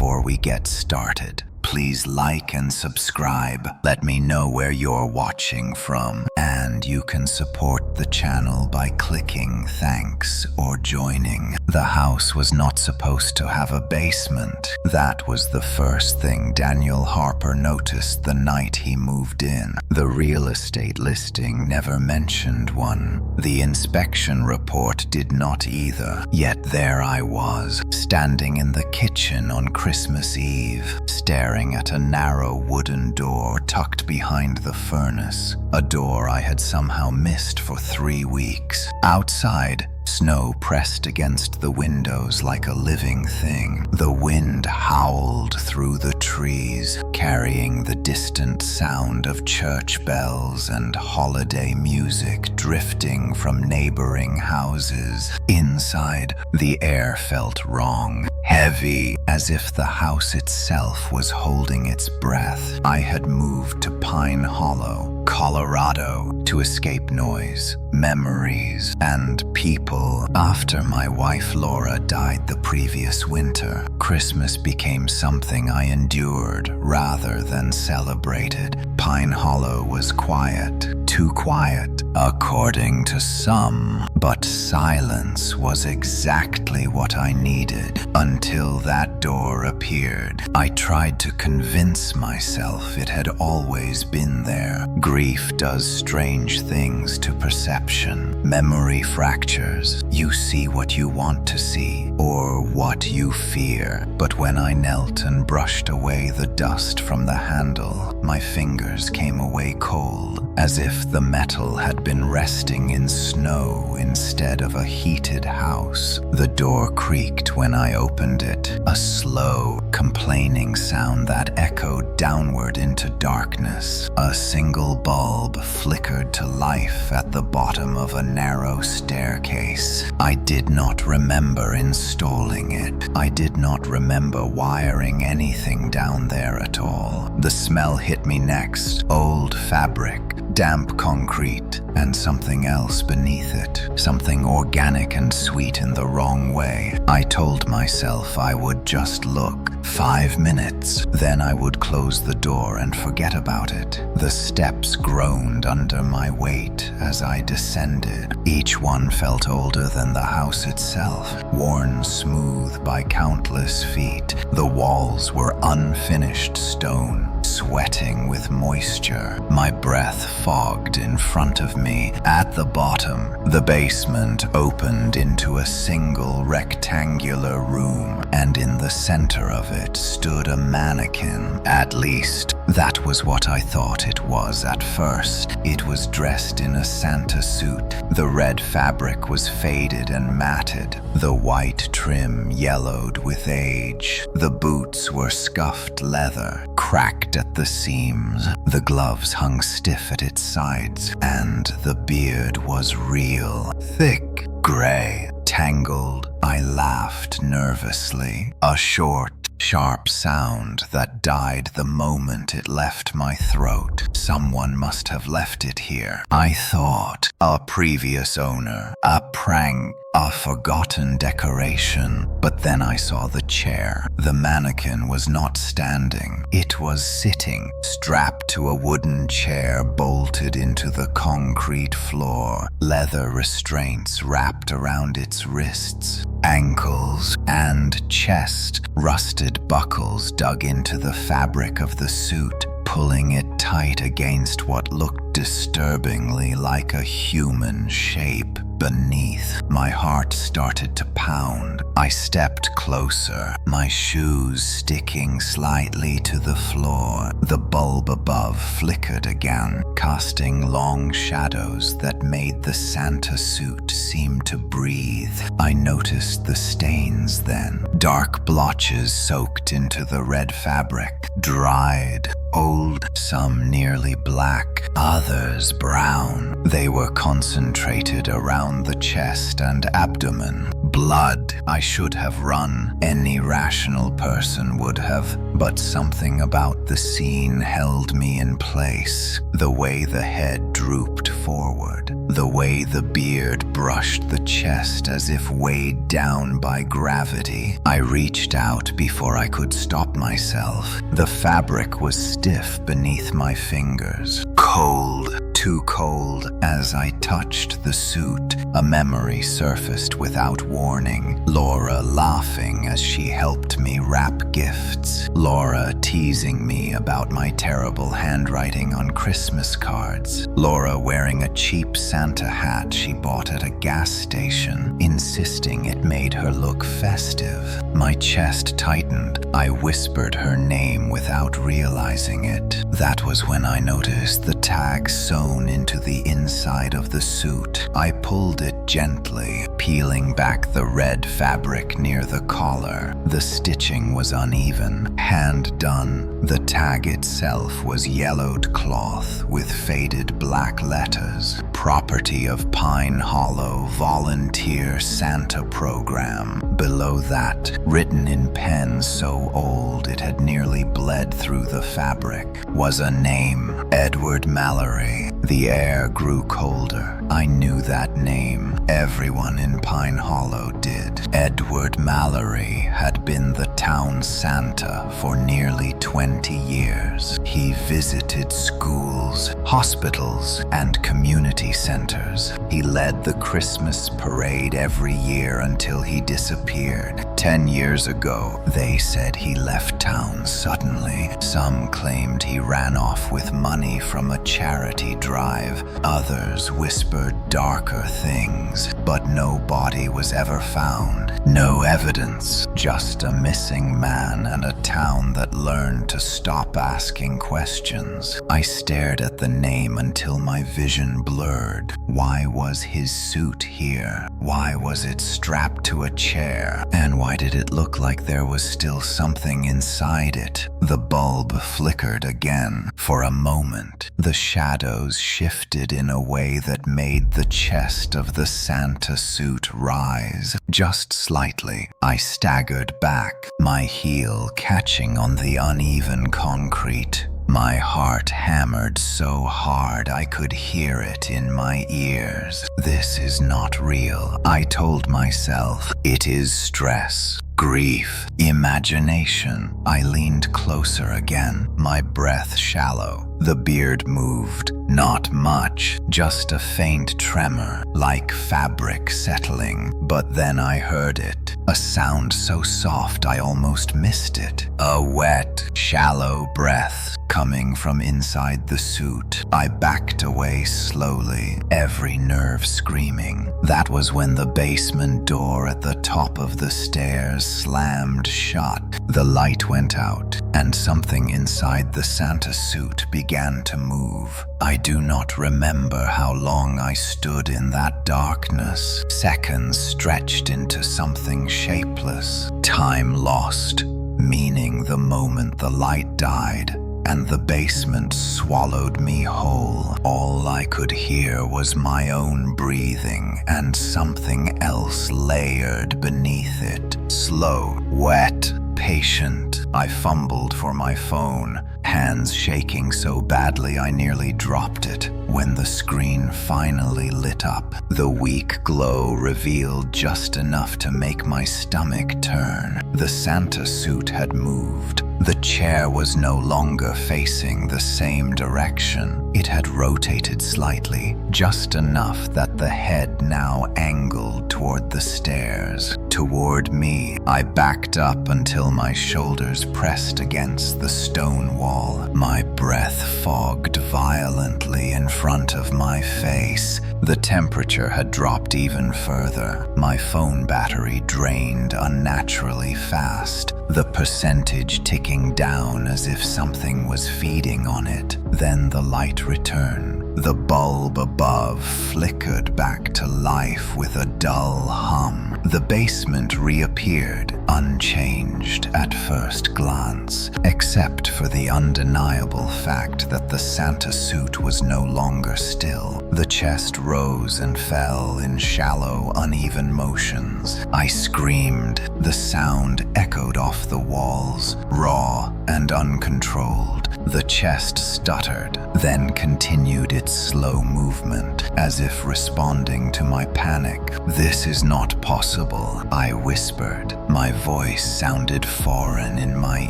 before we get started, please like and subscribe. Let me know where you're watching from, and you can support the channel by clicking thanks or joining. The house was not supposed to have a basement. That was the first thing Daniel Harper noticed the night he moved in. The real estate listing never mentioned one. The inspection report did not either. Yet there I was, standing in the kitchen on Christmas Eve, staring at a narrow wooden door tucked behind the furnace, a door I had somehow missed for 3 weeks. Outside, snow pressed against the windows like a living thing. The wind howled through the trees, carrying the distant sound of church bells and holiday music drifting from neighboring houses. Inside, the air felt wrong, heavy, as if the house itself was holding its breath. I had moved to Pine Hollow, Colorado, to escape noise, memories, and people. After my wife Laura died the previous winter, Christmas became something I endured rather than celebrated. Pine Hollow was quiet, too quiet, according to some, but silence was exactly what I needed until that door appeared. I tried to convince myself it had always been there. Grief does strange things to perception. Memory fractures. You see what you want to see, or what you fear. But when I knelt and brushed away the dust from the handle, my fingers came away cold, as if the metal had been resting in snow instead of a heated house. The door creaked when I opened it, a slow, complaining sound that echoed downward into darkness. A single bulb flickered to life at the bottom of a narrow staircase. I did not remember installing it. I did not remember wiring anything down there at all. The smell hit me next. Old fabric, damp concrete, and something else beneath it. Something organic and sweet in the wrong way. I told myself I would just look. 5 minutes, then I would close the door and forget about it. The steps groaned under my weight as I descended. Each one felt older than the house itself, worn smooth by countless feet. The walls were unfinished stone, sweating with moisture. My breath fogged in front of me. At the bottom, the basement opened into a single rectangular room, and in the center of it stood a mannequin. At least, that was what I thought it was at first. It was dressed in a Santa suit. The red fabric was faded and matted, the white trim yellowed with age. The boots were scuffed leather, cracked at the seams. The gloves hung stiff at its sides, and the beard was real, thick, gray, tangled. I laughed nervously, a short, sharp sound that died the moment it left my throat. Someone must have left it here, I thought. A previous owner, a prank, a forgotten decoration. But then I saw the chair. The mannequin was not standing. It was sitting, strapped to a wooden chair bolted into the concrete floor, leather restraints wrapped around its wrists, ankles, and chest. Rusted buckles dug into the fabric of the suit, pulling it tight against what looked disturbingly like a human shape beneath. My heart started to pound. I stepped closer, my shoes sticking slightly to the floor. The bulb above flickered again, casting long shadows that made the Santa suit seem to breathe. I noticed the stains then, dark blotches soaked into the red fabric, dried, old, some nearly black, others others brown. They were concentrated around the chest and abdomen. Blood. I should have run. Any rational person would have. But something about the scene held me in place. The way the head drooped forward. The way the beard brushed the chest as if weighed down by gravity. I reached out before I could stop myself. The fabric was stiff beneath my fingers. Cold. Too cold. As I touched the suit, a memory surfaced without warning. Laura laughing as she helped me wrap gifts. Laura teasing me about my terrible handwriting on Christmas cards. Laura wearing a cheap Santa hat she bought at a gas station, insisting it made her look festive. My chest tightened. I whispered her name without realizing it. That was when I noticed the tag sewn into the inside of the suit. I pulled it gently, peeling back the red fabric near the collar. The stitching was uneven, hand done. The tag itself was yellowed cloth with faded black letters. Property of Pine Hollow Volunteer Santa Program. Below that, written in pen so old it had nearly bled through the fabric, was a name, Edward Mallory. The air grew colder. I knew that name. Everyone in Pine Hollow did. Edward Mallory had been the town Santa for nearly 20 years. He visited schools, hospitals, and community centers. He led the Christmas parade every year until he disappeared. 10 years ago, they said he left town suddenly. Some claimed he ran off with money from a charity drive. Others whispered darker things, but no body was ever found. No evidence, just a missing man and a town that learned to stop asking questions. I stared at the name until my vision blurred. Why was his suit here? Why was it strapped to a chair? And why did it look like there was still something inside it? The bulb flickered again. For a moment, the shadows shifted in a way that made the chest of the Santa suit rise, just slightly. I staggered back, my heel catching on the uneven concrete. My heart hammered so hard I could hear it in my ears. This is not real, I told myself. It is stress. Grief, imagination. I leaned closer again, my breath shallow. The beard moved, not much, just a faint tremor, like fabric settling. But then I heard it, a sound so soft I almost missed it. A wet, shallow breath coming from inside the suit. I backed away slowly, every nerve screaming. That was when the basement door at the top of the stairs slammed shut. The light went out, and something inside the Santa suit began to move. I do not remember how long I stood in that darkness. Seconds stretched into something shapeless. Time lost, meaning the moment the light died and the basement swallowed me whole. All I could hear was my own breathing and something else layered beneath it. Slow, wet, patient. I fumbled for my phone, hands shaking so badly I nearly dropped it. When the screen finally lit up, the weak glow revealed just enough to make my stomach turn. The Santa suit had moved. The chair was no longer facing the same direction. It had rotated slightly, just enough that the head now angled toward the stairs. Toward me, I backed up until my shoulders pressed against the stone wall. My breath fogged violently in front of my face. The temperature had dropped even further. My phone battery drained unnaturally fast, the percentage ticking down as if something was feeding on it. Then the light returned. The bulb above flickered back to life with a dull hum. The basement reappeared, unchanged at first glance, except for the undeniable fact that the Santa suit was no longer still. The chest rose and fell in shallow, uneven motions. I screamed. The sound echoed off the walls, raw and uncontrolled. The chest stuttered, then continued its slow movement, as if responding to my panic. "This is not possible," I whispered. My voice sounded foreign in my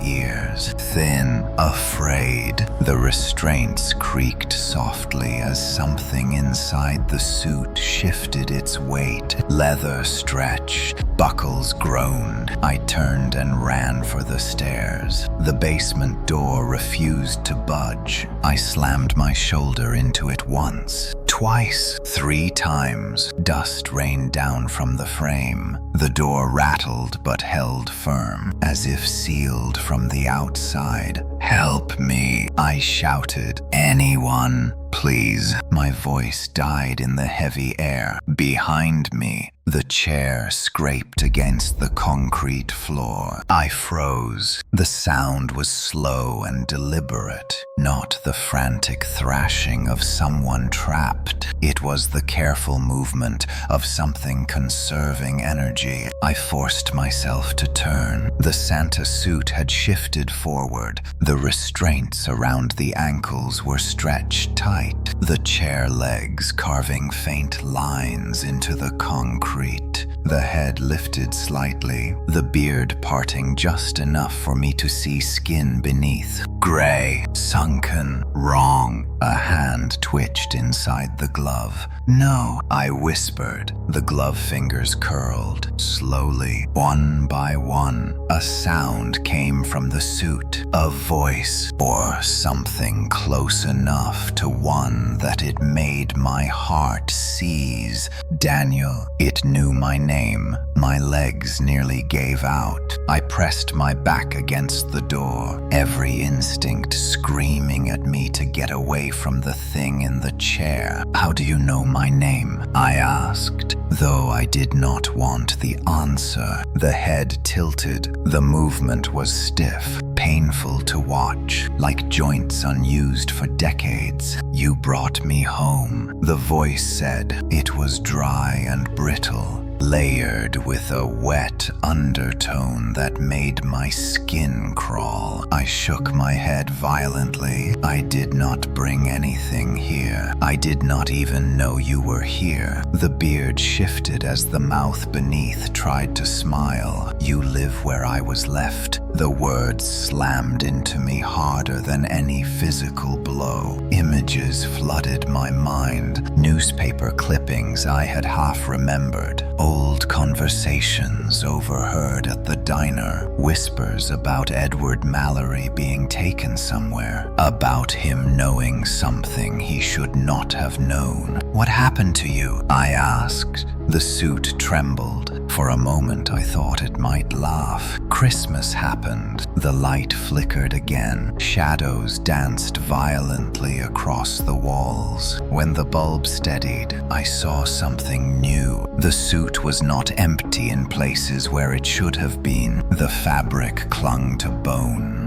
ears, thin, afraid. The restraints creaked softly as something inside the suit shifted its weight. Leather stretched, buckles groaned. I turned and ran for the stairs. The basement door refused to budge. I slammed my shoulder into it once, twice, 3 times. Dust rained down from the frame. The door rattled but held firm, as if sealed from the outside. "Help me," I shouted. "Anyone, please." My voice died in the heavy air. Behind me, the chair scraped against the concrete floor. I froze. The sound was slow and deliberate, not the frantic thrashing of someone trapped. It was the careful movement of something conserving energy. I forced myself to turn. The Santa suit had shifted forward. The restraints around the ankles were stretched tight, the chair legs carving faint lines into the concrete. The head lifted slightly, the beard parting just enough for me to see skin beneath. Gray, sunken, wrong. A hand twitched inside the glove. "No," I whispered. The glove fingers curled. Slowly, one by one, a sound came from the suit. A voice, or something close enough to one that it made my heart seize. "Daniel." It knew my name. My legs nearly gave out. I pressed my back against the door, every instinct screaming at me to get away from the thing in the chair. "How do you know my name?" I asked, though I did not want the answer. The head tilted. The movement was stiff, painful to watch, like joints unused for decades. "You brought me home," the voice said. It was dry and brittle, layered with a wet undertone that made my skin crawl. I shook my head violently. "I did not bring anything here. I did not even know you were here." The beard shifted as the mouth beneath tried to smile. "You live where I was left." The words slammed into me harder than any physical blow. Images flooded my mind, newspaper clippings I had half remembered, old conversations overheard at the diner, whispers about Edward Mallory being taken somewhere, about him knowing something he should not have known. "What happened to you?" I asked. The suit trembled. For a moment I thought it might laugh. "Christmas happened." The light flickered again. Shadows danced violently across the walls. When the bulb steadied, I saw something new. The suit was not empty in places where it should have been. The fabric clung to bone,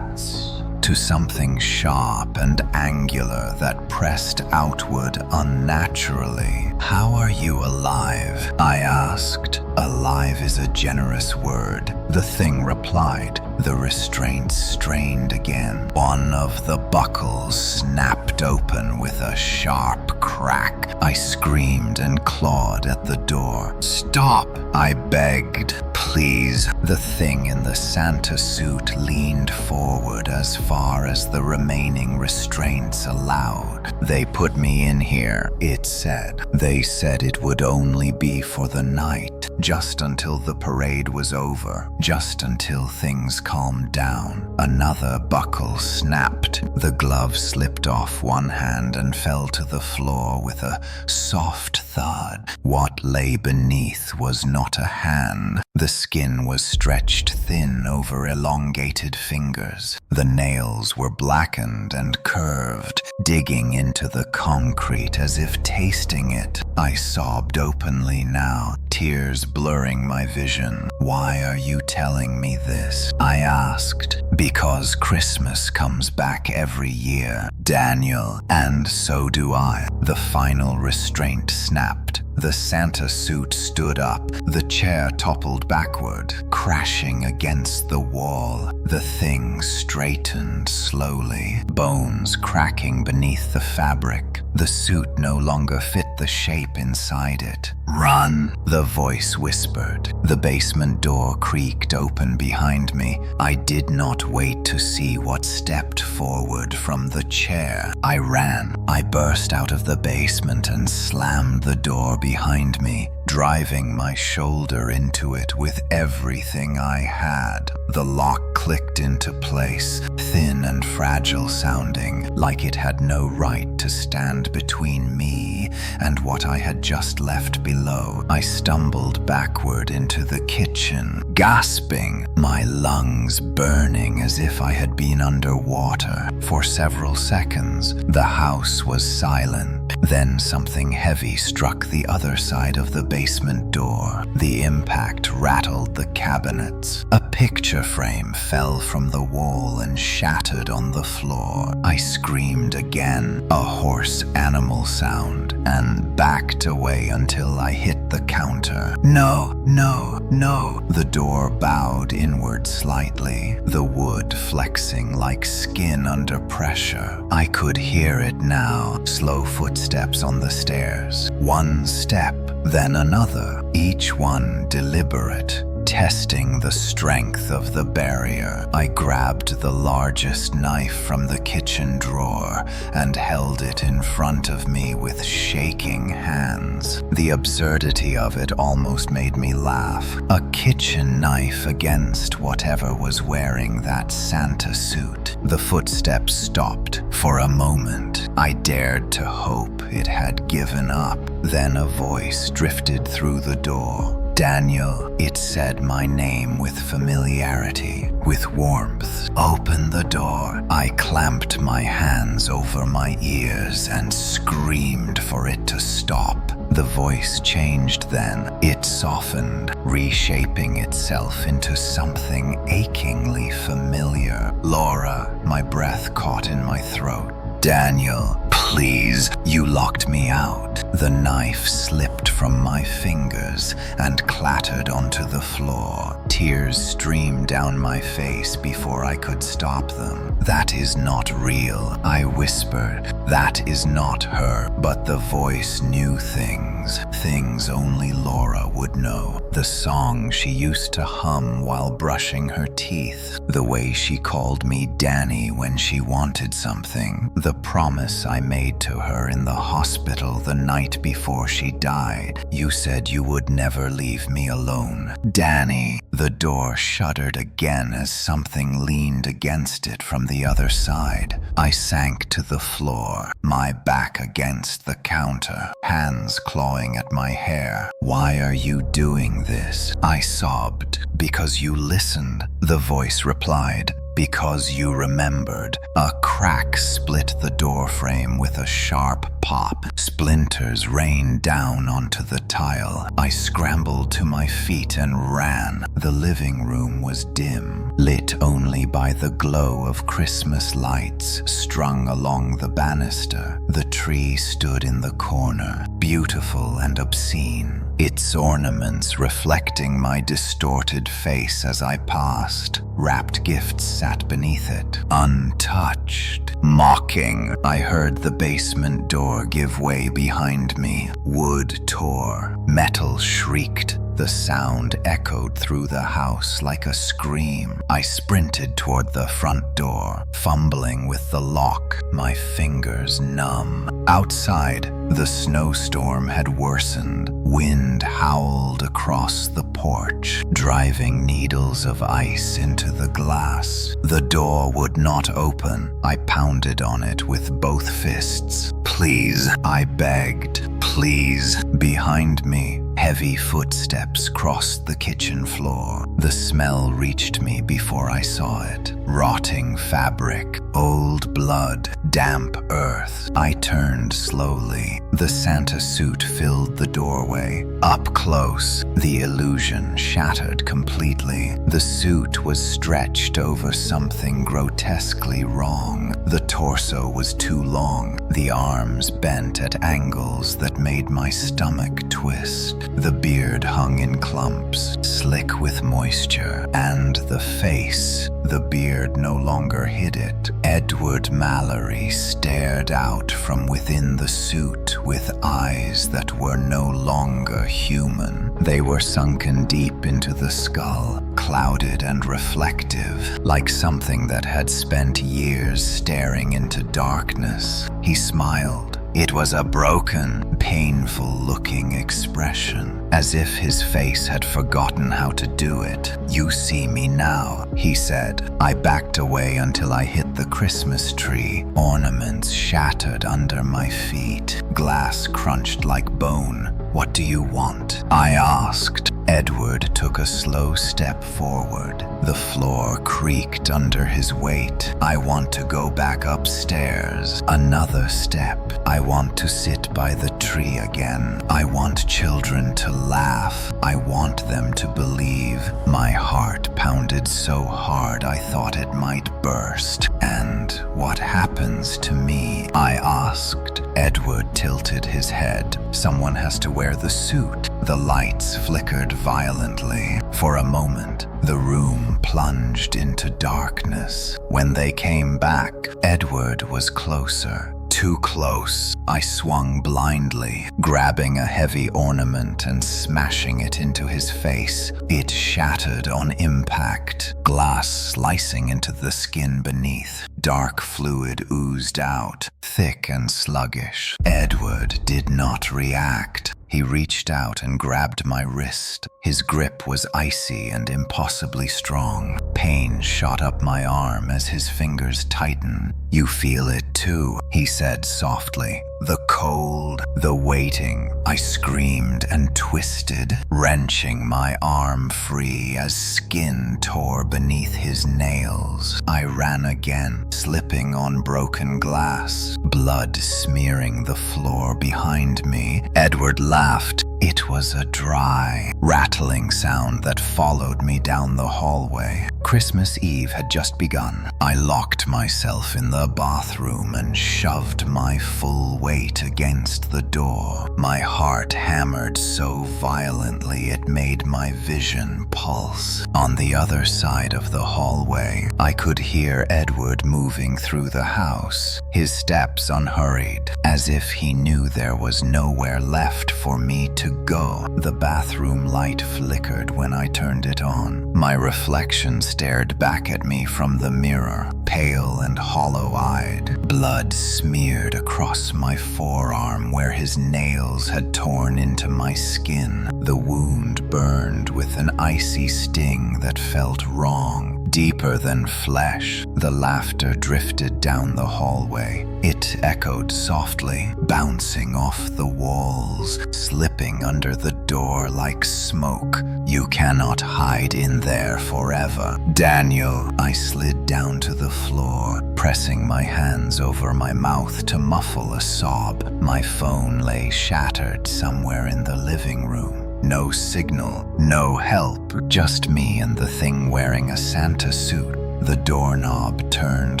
to something sharp and angular that pressed outward unnaturally. "How are you alive?" I asked. "Alive is a generous word," the thing replied. The restraints strained again. One of the buckles snapped open with a sharp crack. I screamed and clawed at the door. "Stop!" I begged. "Please." The thing in the Santa suit leaned forward as far as the remaining restraints allowed. "They put me in here," it said. "They said it would only be for the night, just until the parade was over, just until things calmed down." Another buckle snapped. The glove slipped off one hand and fell to the floor with a soft thud. What lay beneath was not a hand. The skin was stretched thin over elongated fingers. The nails were blackened and curved, digging into the concrete as if tasting it. I sobbed openly now, tears blurring my vision. "Why are you telling me this?" I asked. "Because Christmas comes back every year, Daniel, and so do I." The final restraint snapped. The Santa suit stood up. The chair toppled backward, crashing against the wall. The thing straightened slowly, bones cracking beneath the fabric. The suit no longer fit the shape inside it. "Run," the voice whispered. The basement door creaked open behind me. I did not wait to see what stepped forward from the chair. I ran. I burst out of the basement and slammed the door behind me, driving my shoulder into it with everything I had. The lock clicked into place, thin and fragile sounding, like it had no right to stand between me and what I had just left below. I stumbled backward into the kitchen, gasping, my lungs burning as if I had been underwater. For several seconds, the house was silent. Then something heavy struck the other side of the basement door. The impact rattled the cabinets. A picture frame fell from the wall and shattered on the floor. I screamed again, a hoarse animal sound, and backed away until I hit the counter. "No, no, no." The door bowed inward slightly, the wood flexing like skin under pressure. I could hear it now, slow footsteps on the stairs. One step, then another, each one deliberate, testing the strength of the barrier. I grabbed the largest knife from the kitchen drawer and held it in front of me with shaking hands. The absurdity of it almost made me laugh. A kitchen knife against whatever was wearing that Santa suit. The footsteps stopped. For a moment, I dared to hope it had given up. Then a voice drifted through the door. "Daniel," it said my name with familiarity, with warmth. "Open the door." I clamped my hands over my ears and screamed for it to stop. The voice changed then. It softened, reshaping itself into something achingly familiar. "Laura," my breath caught in my throat. "Daniel, please." "You locked me out." The knife slipped from my fingers and clattered onto the floor. Tears streamed down my face before I could stop them. "That is not real," I whispered. "That is not her." But the voice knew things only Laura would know. The song she used to hum while brushing her teeth. The way she called me Danny when she wanted something. The promise I made to her in the hospital the night before she died. "You said you would never leave me alone." "Danny." The door shuddered again as something leaned against it from the other side. I sank to the floor, my back against the counter, hands clawing at my hair. "Why are you doing this?" I sobbed. "Because you listened," the voice replied. "Because you remembered." A crack split the doorframe with a sharp pop. Splinters rained down onto the tile. I scrambled to my feet and ran. The living room was dim, lit only by the glow of Christmas lights strung along the banister. The tree stood in the corner, beautiful and obscene, its ornaments reflecting my distorted face as I passed. Wrapped gifts sat beneath it, untouched, mocking. I heard the basement door give way behind me. Wood tore, metal shrieked. The sound echoed through the house like a scream. I sprinted toward the front door, fumbling with the lock, my fingers numb. Outside, the snowstorm had worsened. Wind howled across the porch, driving needles of ice into the glass. The door would not open. I pounded on it with both fists. "Please," I begged. "Please." Behind me, heavy footsteps crossed the kitchen floor. The smell reached me before I saw it. Rotting fabric, old blood, damp earth. I turned slowly. The Santa suit filled the doorway. Up close, the illusion shattered completely. The suit was stretched over something grotesquely wrong. The torso was too long, the arms bent at angles that made my stomach twist. The beard hung in clumps, slick with moisture, and the face, the beard no longer hid it. Edward Mallory stared out from within the suit with eyes that were no longer human. They were sunken deep into the skull, clouded and reflective, like something that had spent years staring into darkness. He smiled. It was a broken, painful-looking expression, as if his face had forgotten how to do it. "You see me now," he said. I backed away until I hit the Christmas tree. Ornaments shattered under my feet. Glass crunched like bone. "What do you want?" I asked. Edward took a slow step forward. The floor creaked under his weight. "I want to go back upstairs." Another step. "I want to sit by the tree again. I want children to laugh. I want them to believe." My heart pounded so hard I thought it might burst. "And what happens to me?" I asked. Edward tilted his head. "Someone has to wear the suit." The lights flickered violently. For a moment, the room plunged into darkness. When they came back, Edward was closer. Too close. I swung blindly, grabbing a heavy ornament and smashing it into his face. It shattered on impact, glass slicing into the skin beneath. Dark fluid oozed out, thick and sluggish. Edward did not react. He reached out and grabbed my wrist. His grip was icy and impossibly strong. Pain shot up my arm as his fingers tightened. "You feel it too," he said softly. "The cold, the waiting." I screamed and twisted, wrenching my arm free as skin tore beneath his nails. I ran again, slipping on broken glass, blood smearing the floor behind me. Edward laughed. It was a dry, rattling sound that followed me down the hallway. Christmas Eve had just begun. I locked myself in the bathroom and shoved my full weight against the door. My heart hammered so violently it made my vision pulse. On the other side of the hallway, I could hear Edward moving through the house, his steps unhurried, as if he knew there was nowhere left for me to go. The bathroom light flickered when I turned it on. My reflection stared back at me from the mirror, pale and hollow-eyed. Blood smeared across my forearm where his nails had torn into my skin. The wound burned with an icy sting that felt wrong. Deeper than flesh, the laughter drifted down the hallway. It echoed softly, bouncing off the walls, slipping under the door like smoke. "You cannot hide in there forever, Daniel." I slid down to the floor, pressing my hands over my mouth to muffle a sob. My phone lay shattered somewhere in the living room. No signal, no help, just me and the thing wearing a Santa suit. The doorknob turned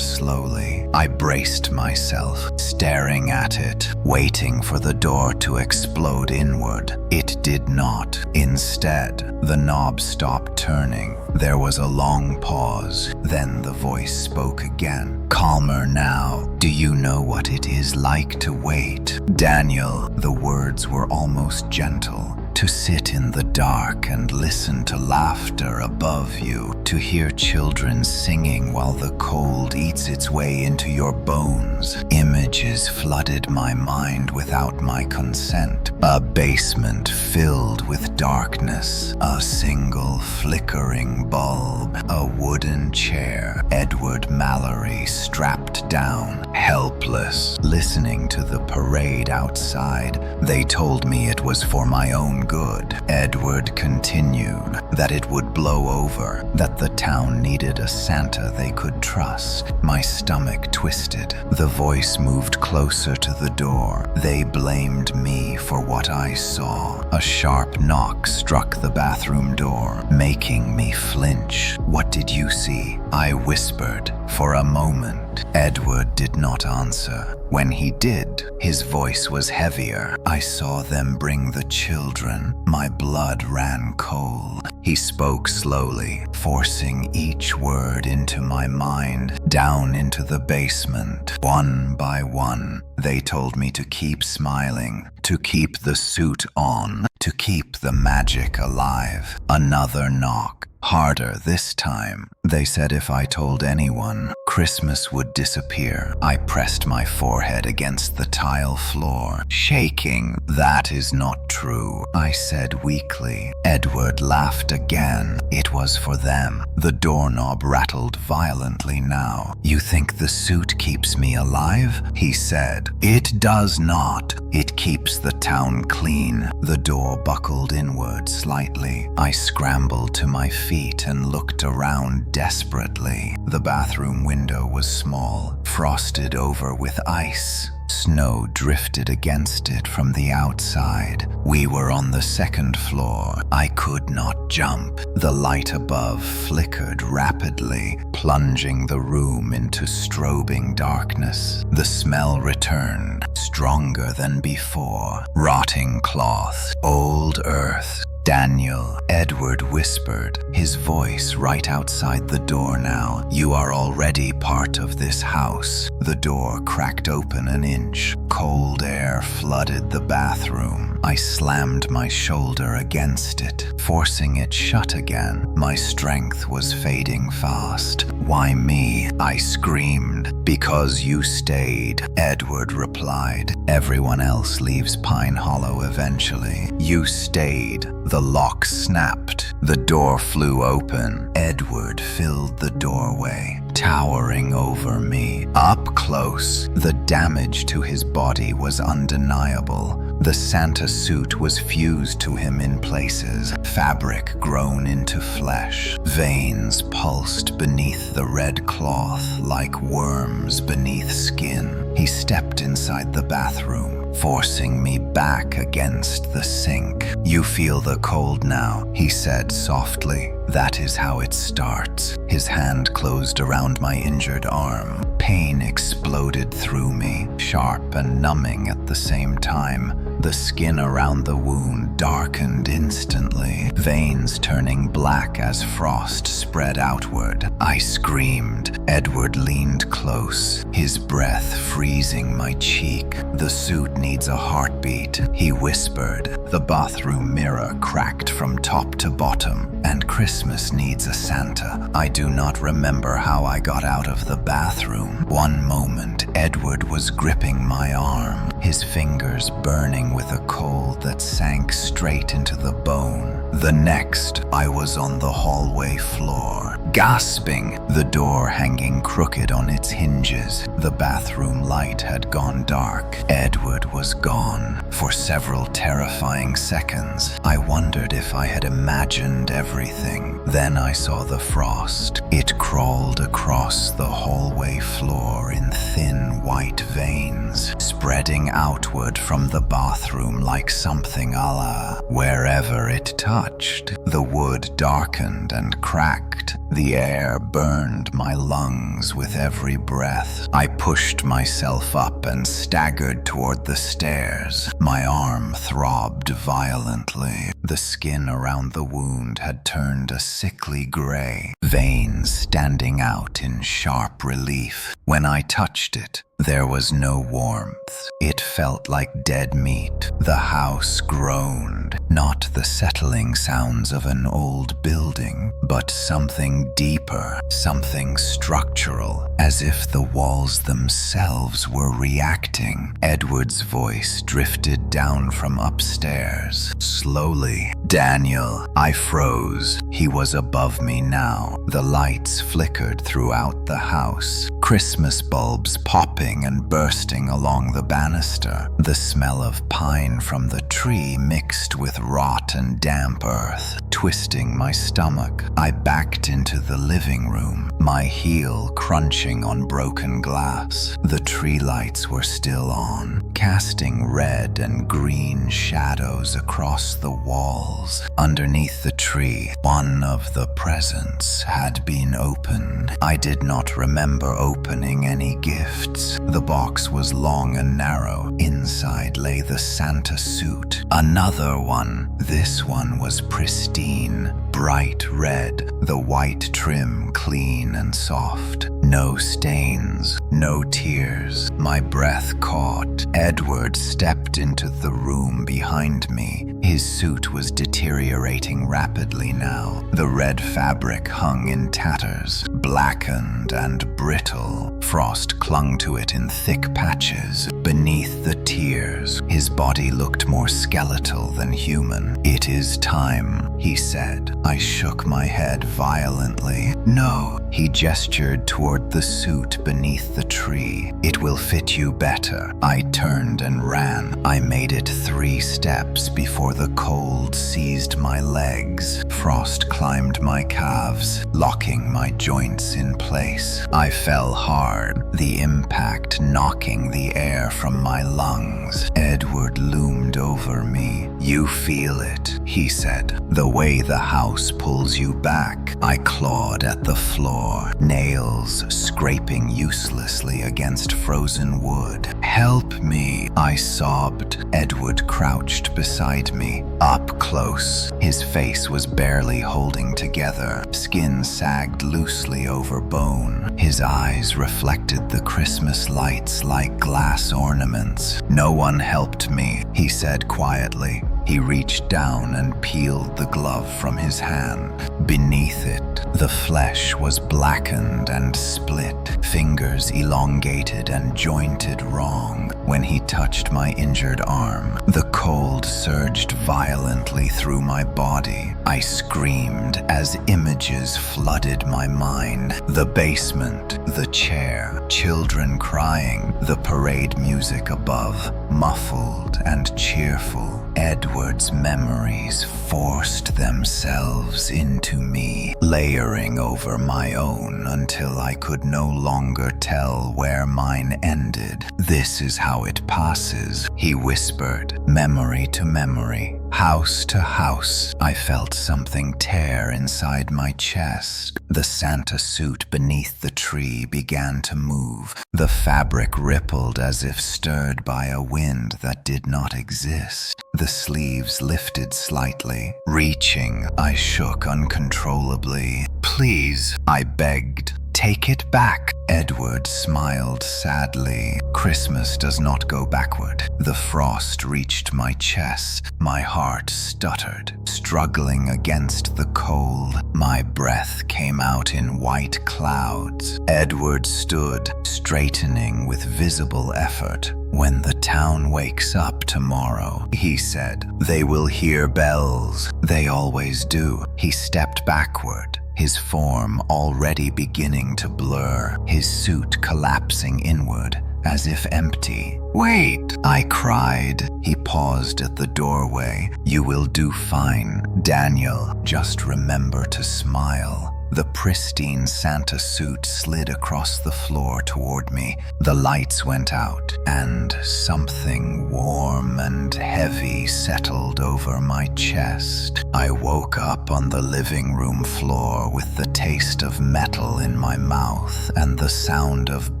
slowly. I braced myself, staring at it, waiting for the door to explode inward. It did not. Instead, the knob stopped turning. There was a long pause. Then the voice spoke again. "Calmer now. Do you know what it is like to wait?" "Daniel," the words were almost gentle. to sit in the dark and listen to laughter above you, to hear children singing while the cold eats its way into your bones. Images flooded my mind without my consent. A basement filled with darkness, a single flickering bulb, a wooden chair, Edward Mallory strapped down, helpless, listening to the parade outside. They told me it was for my own good. Edward continued that it would blow over, that the town needed a Santa they could trust. My stomach twisted. The voice moved closer to the door. They blamed me for what I saw. A sharp knock struck the bathroom door, making me flinch. "What did you see?" I whispered. For a moment, Edward did not answer. When he did, his voice was heavier. "I saw them bring the children." My blood ran cold. He spoke slowly, forcing each word into my mind, down into the basement. One by one, they told me to keep smiling, to keep the suit on, to keep the magic alive. Another knock. Harder this time. They said if I told anyone, Christmas would disappear. I pressed my forehead against the tile floor, shaking. "That is not true," I said weakly. Edward laughed again. "It was for them." The doorknob rattled violently now. "You think the suit keeps me alive?" he said. "It does not. It keeps the town clean." The door buckled inward slightly. I scrambled to my feet and looked around desperately. The bathroom window was small, frosted over with ice. Snow drifted against it from the outside. We were on the second floor. I could not jump. The light above flickered rapidly, plunging the room into strobing darkness. The smell returned, stronger than before. Rotting cloth, old earth. "Daniel," Edward whispered, his voice right outside the door now. "You are already part of this house." The door cracked open an inch. Cold air flooded the bathroom. I slammed my shoulder against it, forcing it shut again. My strength was fading fast. "Why me?" I screamed. "Because you stayed," Edward replied. "Everyone else leaves Pine Hollow eventually. You stayed." The lock snapped. The door flew open. Edward filled the doorway, towering over me. Up close, the damage to his body was undeniable. The Santa suit was fused to him in places, fabric grown into flesh. Veins pulsed beneath the red cloth like worms beneath skin. He stepped inside the bathroom, forcing me back against the sink. "You feel the cold now," he said softly. "That is how it starts." His hand closed around my injured arm. Pain exploded through me, sharp and numbing at the same time. The skin around the wound darkened instantly, veins turning black as frost spread outward. I screamed. Edward leaned close, his breath freezing my cheek. "The suit needs a heartbeat," he whispered. "The bathroom mirror cracked from top to bottom, and Christmas needs a Santa." I do not remember how I got out of the bathroom. One moment, Edward was gripping my arm, his fingers burning with a cold that sank straight into the bone. The next, I was on the hallway floor, gasping, the door hanging crooked on its hinges. The bathroom light had gone dark. Edward was gone. For several terrifying seconds, I wondered if I had imagined everything. Then I saw the frost. It crawled across the hallway floor in thin white veins, spreading outward from the bathroom like something Allah. Wherever it touched, the wood darkened and cracked. The air burned my lungs with every breath. I pushed myself up and staggered toward the stairs. My arm throbbed violently. The skin around the wound had turned a sickly gray, veins standing out in sharp relief. When I touched it, there was no warmth. It felt like dead meat. The house groaned, not the settling sounds of an old building, but something deeper, something structural, as if the walls themselves were reacting. Edward's voice drifted down from upstairs, slowly. "Daniel." I froze. He was above me now. The lights flickered throughout the house, Christmas bulbs popping and bursting along the banister. The smell of pine from the tree mixed with rot and damp earth, twisting my stomach. I backed into the living room, my heel crunching on broken glass. The tree lights were still on, casting red and green shadows across the walls. Underneath the tree, one of the presents had been opened. I did not remember opening any gifts. The box was long and narrow. Inside lay the Santa suit. Another one. This one was pristine, bright red, the white trim clean and soft. No stains, no tears. My breath caught. Edward stepped into the room behind me. His suit was deteriorating rapidly now. The red fabric hung in tatters, blackened and brittle. Frost clung to it in thick patches. Beneath the tears, his body looked more skeletal than human. "It is time," he said. I shook my head violently. "No." He gestured toward the suit beneath the tree. "It will fit you better." I turned and ran. I made it 3 steps before the cold seized my legs. Frost climbed my calves, locking my joints in place. I fell hard, the impact knocking the air from my lungs. Edward loomed over me. "You feel it," he said, "the way the house pulls you back." I clawed at the floor, nails scraping uselessly against frozen wood. "Help me," I sobbed. Edward crouched beside me, up close. His face was barely holding together. Skin sagged loosely over bone. His eyes reflected the Christmas lights like glass ornaments. "No one helped me," he said quietly. He reached down and peeled the glove from his hand. Beneath it, the flesh was blackened and split, fingers elongated and jointed wrong. When he touched my injured arm, the cold surged violently through my body. I screamed as images flooded my mind. The basement, the chair, children crying, the parade music above, muffled and cheerful. Edward's memories forced themselves into me, layering over my own until I could no longer tell where mine ended. "This is how it passes," he whispered, memory to memory, house to house. I felt something tear inside my chest. The Santa suit beneath the tree began to move. The fabric rippled as if stirred by a wind that did not exist. The sleeves lifted slightly. Reaching, I shook uncontrollably. "Please," I begged. "Take it back." Edward smiled sadly. "Christmas does not go backward." The frost reached my chest. My heart stuttered, struggling against the cold. My breath came out in white clouds. Edward stood, straightening with visible effort. "When the town wakes up tomorrow," he said, "they will hear bells. They always do." He stepped backward, his form already beginning to blur, his suit collapsing inward, as if empty. "Wait!" I cried. He paused at the doorway. "You will do fine, Daniel. Just remember to smile." The pristine Santa suit slid across the floor toward me. The lights went out, and something warm and heavy settled over my chest. I woke up on the living room floor with the taste of metal in my mouth and the sound of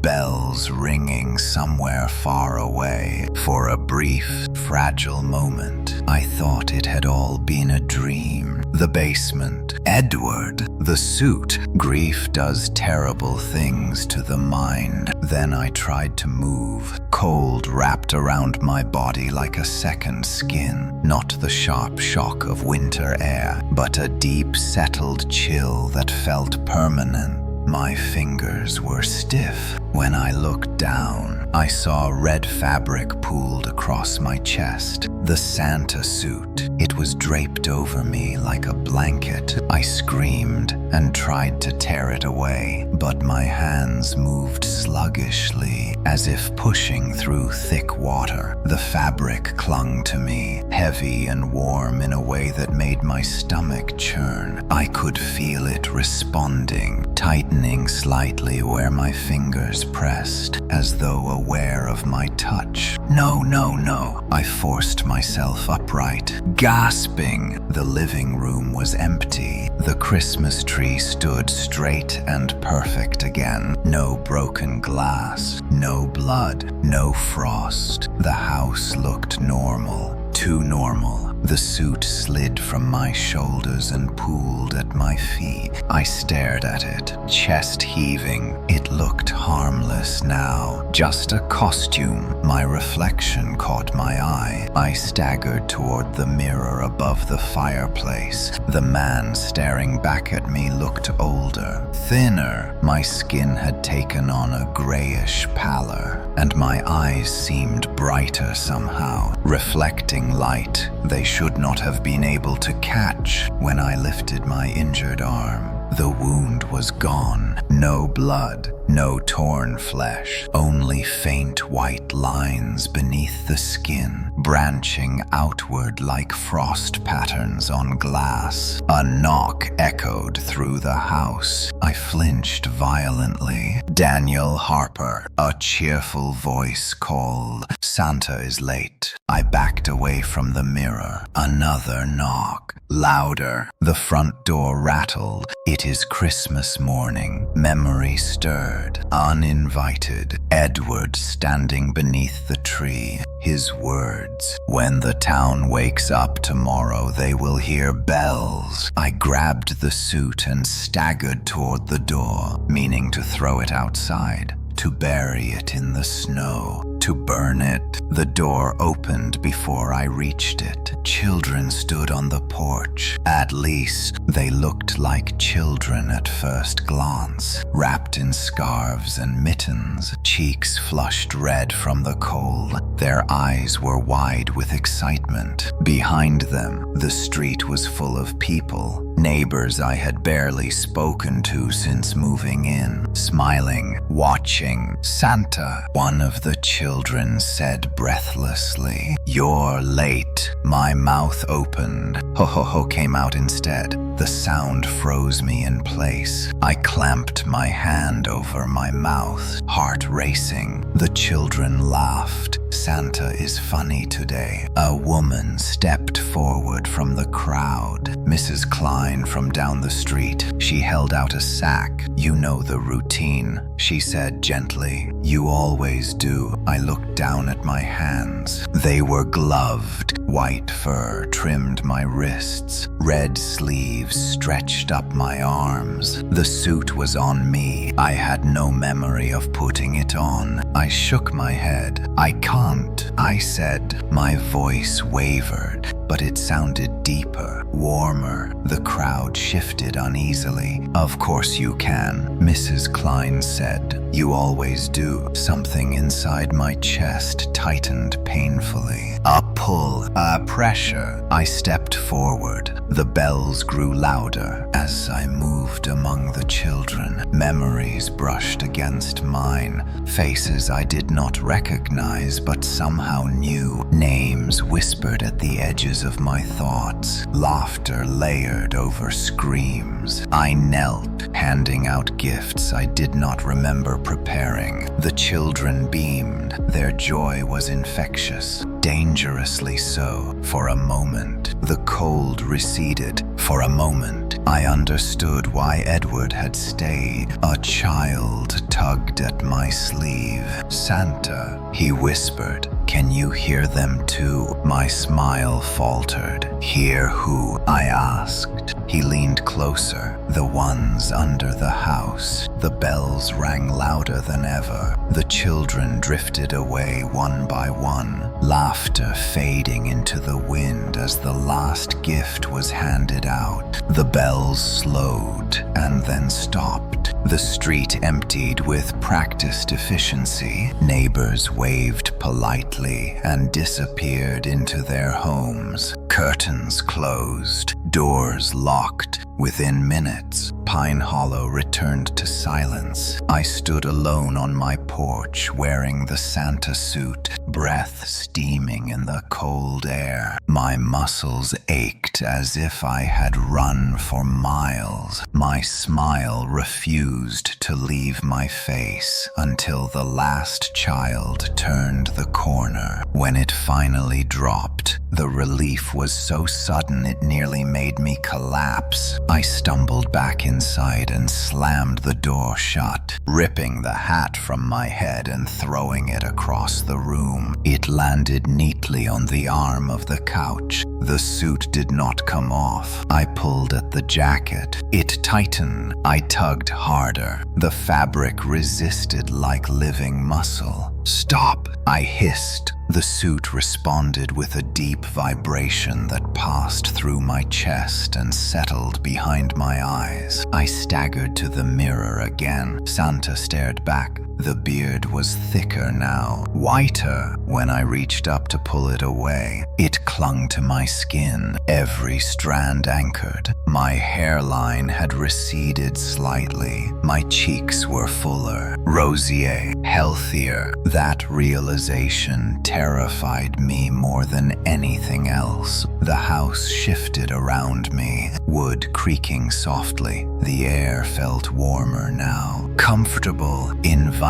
bells ringing somewhere far away. For a brief, fragile moment. I thought it had all been a dream. The basement, Edward, the suit. Grief does terrible things to the mind. Then I tried to move. Cold wrapped around my body like a second skin. Not the sharp shock of winter air, but a deep settled chill that felt permanent. My fingers were stiff. When I looked down, I saw red fabric pooled across my chest. The Santa suit. It was draped over me like a blanket. I screamed and tried to tear it away, but my hands moved sluggishly, as if pushing through thick water. The fabric clung to me, heavy and warm in a way that made my stomach churn. I could feel it responding, tightening slightly where my fingers pressed, as though aware of my touch. No, no, no. I forced myself upright, gasping. The living room was empty. The Christmas tree stood straight and perfect again. No broken glass, no blood, no frost. The house looked normal, too normal. The suit slid from my shoulders and pooled at my feet. I stared at it, chest heaving. It looked harmless now, just a costume. My reflection caught my eye. I staggered toward the mirror above the fireplace. The man staring back at me looked older, thinner. My skin had taken on a grayish pallor, and my eyes seemed brighter somehow, reflecting light they should not have been able to catch. When I lifted my injured arm, the wound was gone. No blood, no torn flesh, only faint white lines beneath the skin, branching outward like frost patterns on glass. A knock echoed through the house. I flinched violently. Daniel Harper, a cheerful voice called. Santa is late. I backed away from the mirror. Another knock. Louder. The front door rattled. It is Christmas morning. Memory stirred. Uninvited. Edward standing beneath the tree. His words. When the town wakes up tomorrow, they will hear bells. I grabbed the suit and staggered toward the door, meaning to throw it outside, to bury it in the snow, to burn it. The door opened before I reached it. Children stood on the porch. At least, they looked like children at first glance, wrapped in scarves and mittens, cheeks flushed red from the cold. Their eyes were wide with excitement. Behind them, the street was full of people, neighbors I had barely spoken to since moving in, smiling, watching. Santa, one of the children said breathlessly. You're late. My mouth opened. Ho ho ho came out instead. The sound froze me in place. I clamped my hand over my mouth, heart racing. The children laughed. Santa is funny today. A woman stepped forward from the crowd. Mrs. Klein from down the street. She held out a sack. You know the routine, she said gently. You always do. I looked down at my hands. They were gloved. White fur trimmed my wrists. Red sleeves stretched up my arms. The suit was on me. I had no memory of putting it on. I shook my head. I can't, I said. My voice wavered, but it sounded deeper, warmer. The crowd shifted uneasily. Of course you can, Mrs. Klein said. You always do. Something inside my chest tightened painfully. A pull, a pressure. I stepped forward. The bells grew louder as I moved among the children. Memories brushed against mine. Faces I did not recognize but somehow knew. Names whispered at the edges of my thoughts. Laughter layered over screams. I knelt, handing out gifts I did not remember preparing. The children beamed. Their joy was infectious, dangerously so. For a moment, the cold receded. For a moment, I understood why Edward had stayed. A child tugged at my sleeve. Santa, he whispered, Can you hear them too? My smile faltered. Hear who? I asked. He leaned closer. The ones under the house. The bells rang louder than ever. The children drifted away one by one, laughter fading into the wind as the last gift was handed out. The bells slowed and then stopped. The street emptied with practiced efficiency. Neighbors waved politely and disappeared into their homes. Curtains closed, doors locked. Within minutes, Pine Hollow returned to silence. I stood alone on my porch, wearing the Santa suit, breath steaming in the cold air. My muscles ached as if I had run for miles. My smile refused to leave my face until the last child turned the corner. When it finally dropped, the relief was so sudden it nearly made me collapse. I stumbled back inside and slammed the door shut, ripping the hat from my head and throwing it across the room. It landed neatly on the arm of the couch. The suit did not come off. I pulled at the jacket. It tightened. I tugged harder. The fabric resisted like living muscle. "Stop!" I hissed. The suit responded with a deep vibration that passed through my chest and settled behind my eyes. I staggered to the mirror again. Santa stared back. The beard was thicker now, whiter. When I reached up to pull it away, it clung to my skin, every strand anchored. My hairline had receded slightly. My cheeks were fuller, rosier, healthier. That realization terrified me more than anything else. The house shifted around me, wood creaking softly. The air felt warmer now, comfortable, inviting.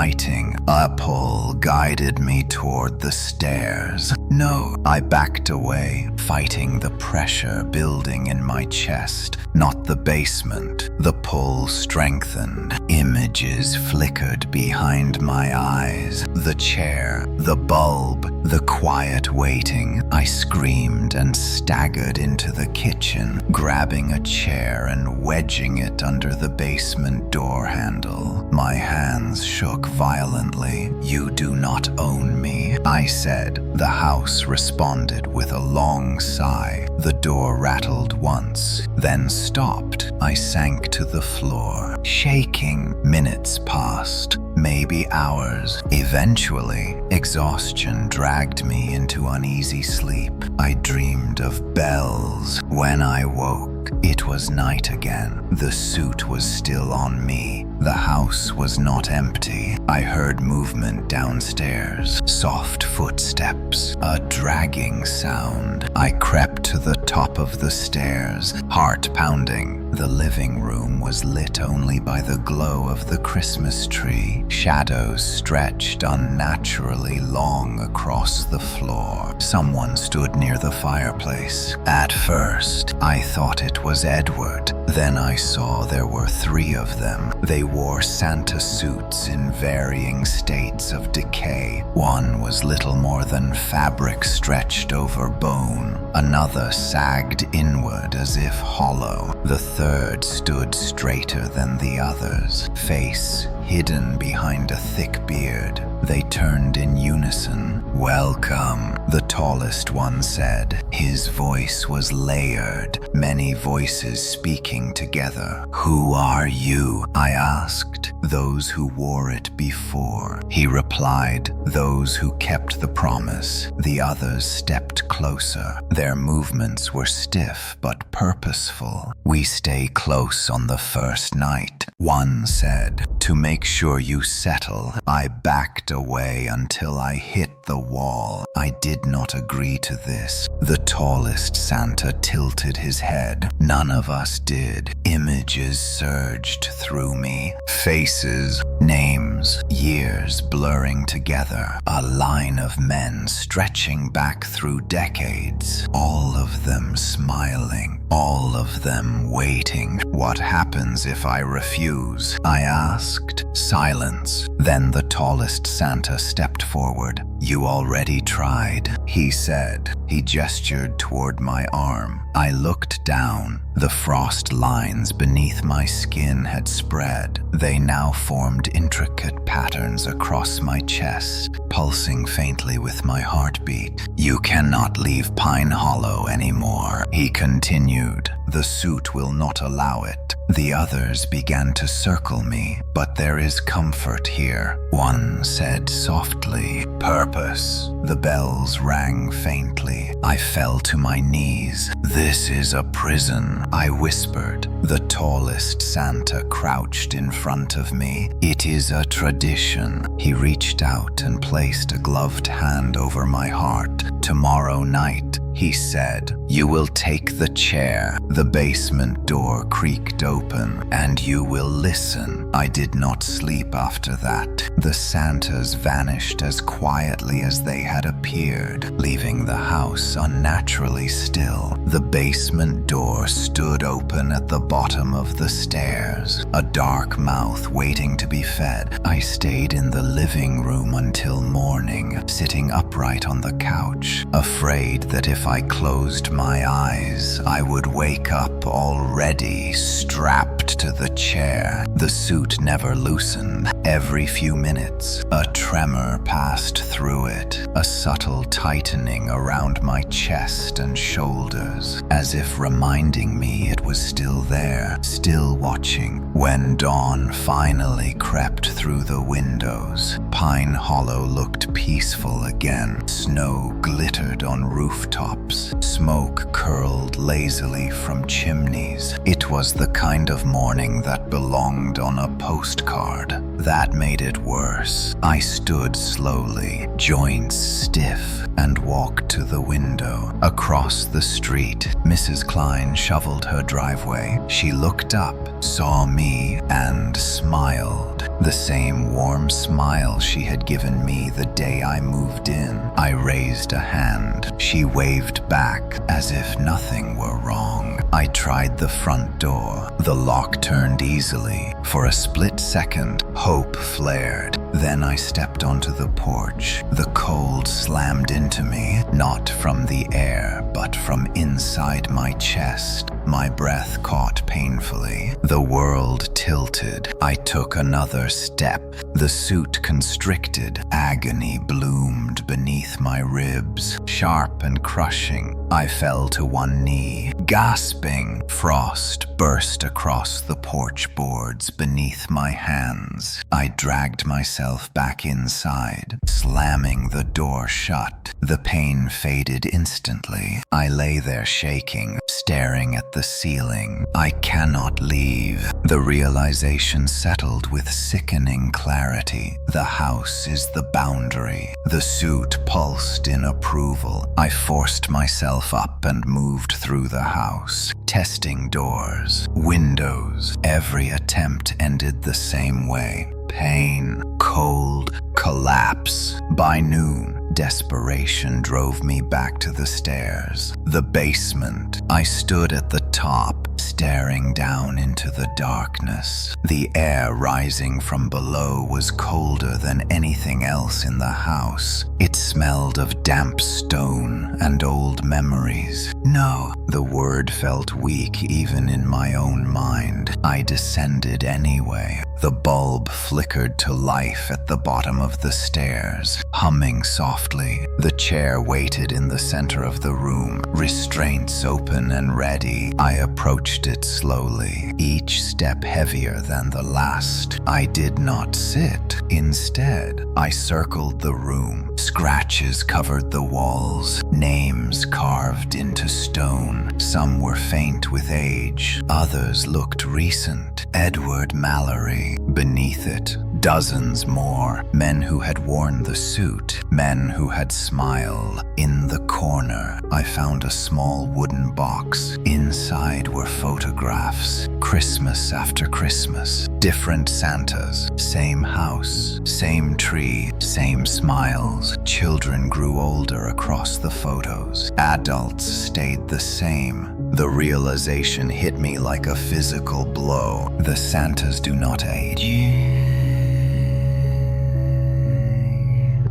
A pull guided me toward the stairs. No, I backed away, fighting the pressure building in my chest. Not the basement. The pull strengthened. Images flickered behind my eyes. The chair, the bulb, the quiet waiting. I screamed and staggered into the kitchen, grabbing a chair and wedging it under the basement door handle. My hands shook violently. "You do not own me," I said. The house responded with a long sigh. The door rattled once, then stopped. I sank to the floor, shaking. Minutes passed, maybe hours. Eventually, exhaustion dragged me into uneasy sleep. I dreamed of bells. When I woke, it was night again. The suit was still on me. The house was not empty. I heard movement downstairs, soft footsteps, a dragging sound. I crept to the top of the stairs, heart pounding. The living room was lit only by the glow of the Christmas tree. Shadows stretched unnaturally long across the floor. Someone stood near the fireplace. At first, I thought it was Edward. Then I saw there were 3 of them. They wore Santa suits in varying states of decay. One was little more than fabric stretched over bone. Another sagged inward as if hollow. The third stood straighter than the others, face hidden behind a thick beard. They turned in unison. "Welcome," the tallest one said. His voice was layered, many voices speaking together. "Who are you?" I asked. "Those who wore it before," he replied. "Those who kept the promise." The others stepped closer. Their movements were stiff but purposeful. "We stay close on the first night," one said. "To make sure you settle." I backed away until I hit the wall. I did not agree to this. The tallest Santa tilted his head. None of us did. Images surged through me. Faces, names, years blurring together. A line of men stretching back through decades, all of them smiling. all of them waiting. "What happens if I refuse?" I asked. Silence. Then the tallest Santa stepped forward. "You already tried," he said. He gestured toward my arm. I looked down. The frost lines beneath my skin had spread. They now formed intricate patterns across my chest, pulsing faintly with my heartbeat. "You cannot leave Pine Hollow anymore," he continued. "The suit will not allow it." The others began to circle me. "But there is comfort here," one said softly. "Purpose." The bells rang faintly. I fell to my knees. "This is a prison," I whispered. The tallest Santa crouched in front of me. "It is a tradition." He reached out and placed a gloved hand over my heart. "Tomorrow night," he said, "you will take the chair." The basement door creaked open, "and you will listen." I did not sleep after that. The Santas vanished as quietly as they had appeared, leaving the house unnaturally still. The basement door stood open at the bottom of the stairs, a dark mouth waiting to be fed. I stayed in the living room until morning, sitting upright on the couch, afraid that if I closed my eyes, I would wake up already strapped to the chair. The suit never loosened. Every few minutes, a tremor passed through it, a subtle tightening around my chest and shoulders, as if reminding me it was still there, still watching. When dawn finally crept through the windows, Pine Hollow looked peaceful again. Snow glittered on rooftops. Smoke curled lazily from chimneys. It was the kind of morning that belonged on a postcard. That made it worse. I stood slowly, joints stiff, and walked to the window. Across the street, Mrs. Klein shoveled her driveway. She looked up, saw me, and smiled. The same warm smile she had given me the day I moved in. I raised a hand. She waved back as if nothing were wrong. I tried the front door. The lock turned easily. For a split second, hope flared. Then I stepped onto the porch. The cold slammed into me, not from the air, but from inside my chest. My breath caught painfully. The world tilted. I took another step. The suit constricted. Agony bloomed beneath my ribs, sharp and crushing. I fell to one knee, gasping. Frost burst across the porch boards beneath my hands. I dragged myself back inside, slamming the door shut. The pain faded instantly. I lay there shaking, staring at the ceiling. I cannot leave. The realization settled with sickening clarity. The house is the boundary. The suit pulsed in approval. I forced myself up and moved through the house, testing doors, windows. Every attempt ended the same way. Pain, cold, collapse. By noon, desperation drove me back to the stairs. The basement. I stood at the top, staring down into the darkness. The air rising from below was colder than anything else in the house. It smelled of damp stone and old memories. No, the word felt weak even in my own mind. I descended anyway. The bulb flickered to life at the bottom of the stairs, humming softly. The chair waited in the center of the room, restraints open and ready. I approached it slowly, each step heavier than the last. I did not sit. Instead, I circled the room. Scratches covered the walls, names carved into stone. Some were faint with age, others looked recent. Edward Mallory. Beneath it, dozens more. Men who had worn the suit, men who had smiled. In the corner, I found a small wooden box. Inside were photographs. Christmas after Christmas. Different Santas. Same house. Same tree. Same smiles. Children grew older across the photos. Adults stayed the same. The realization hit me like a physical blow. The Santas do not age.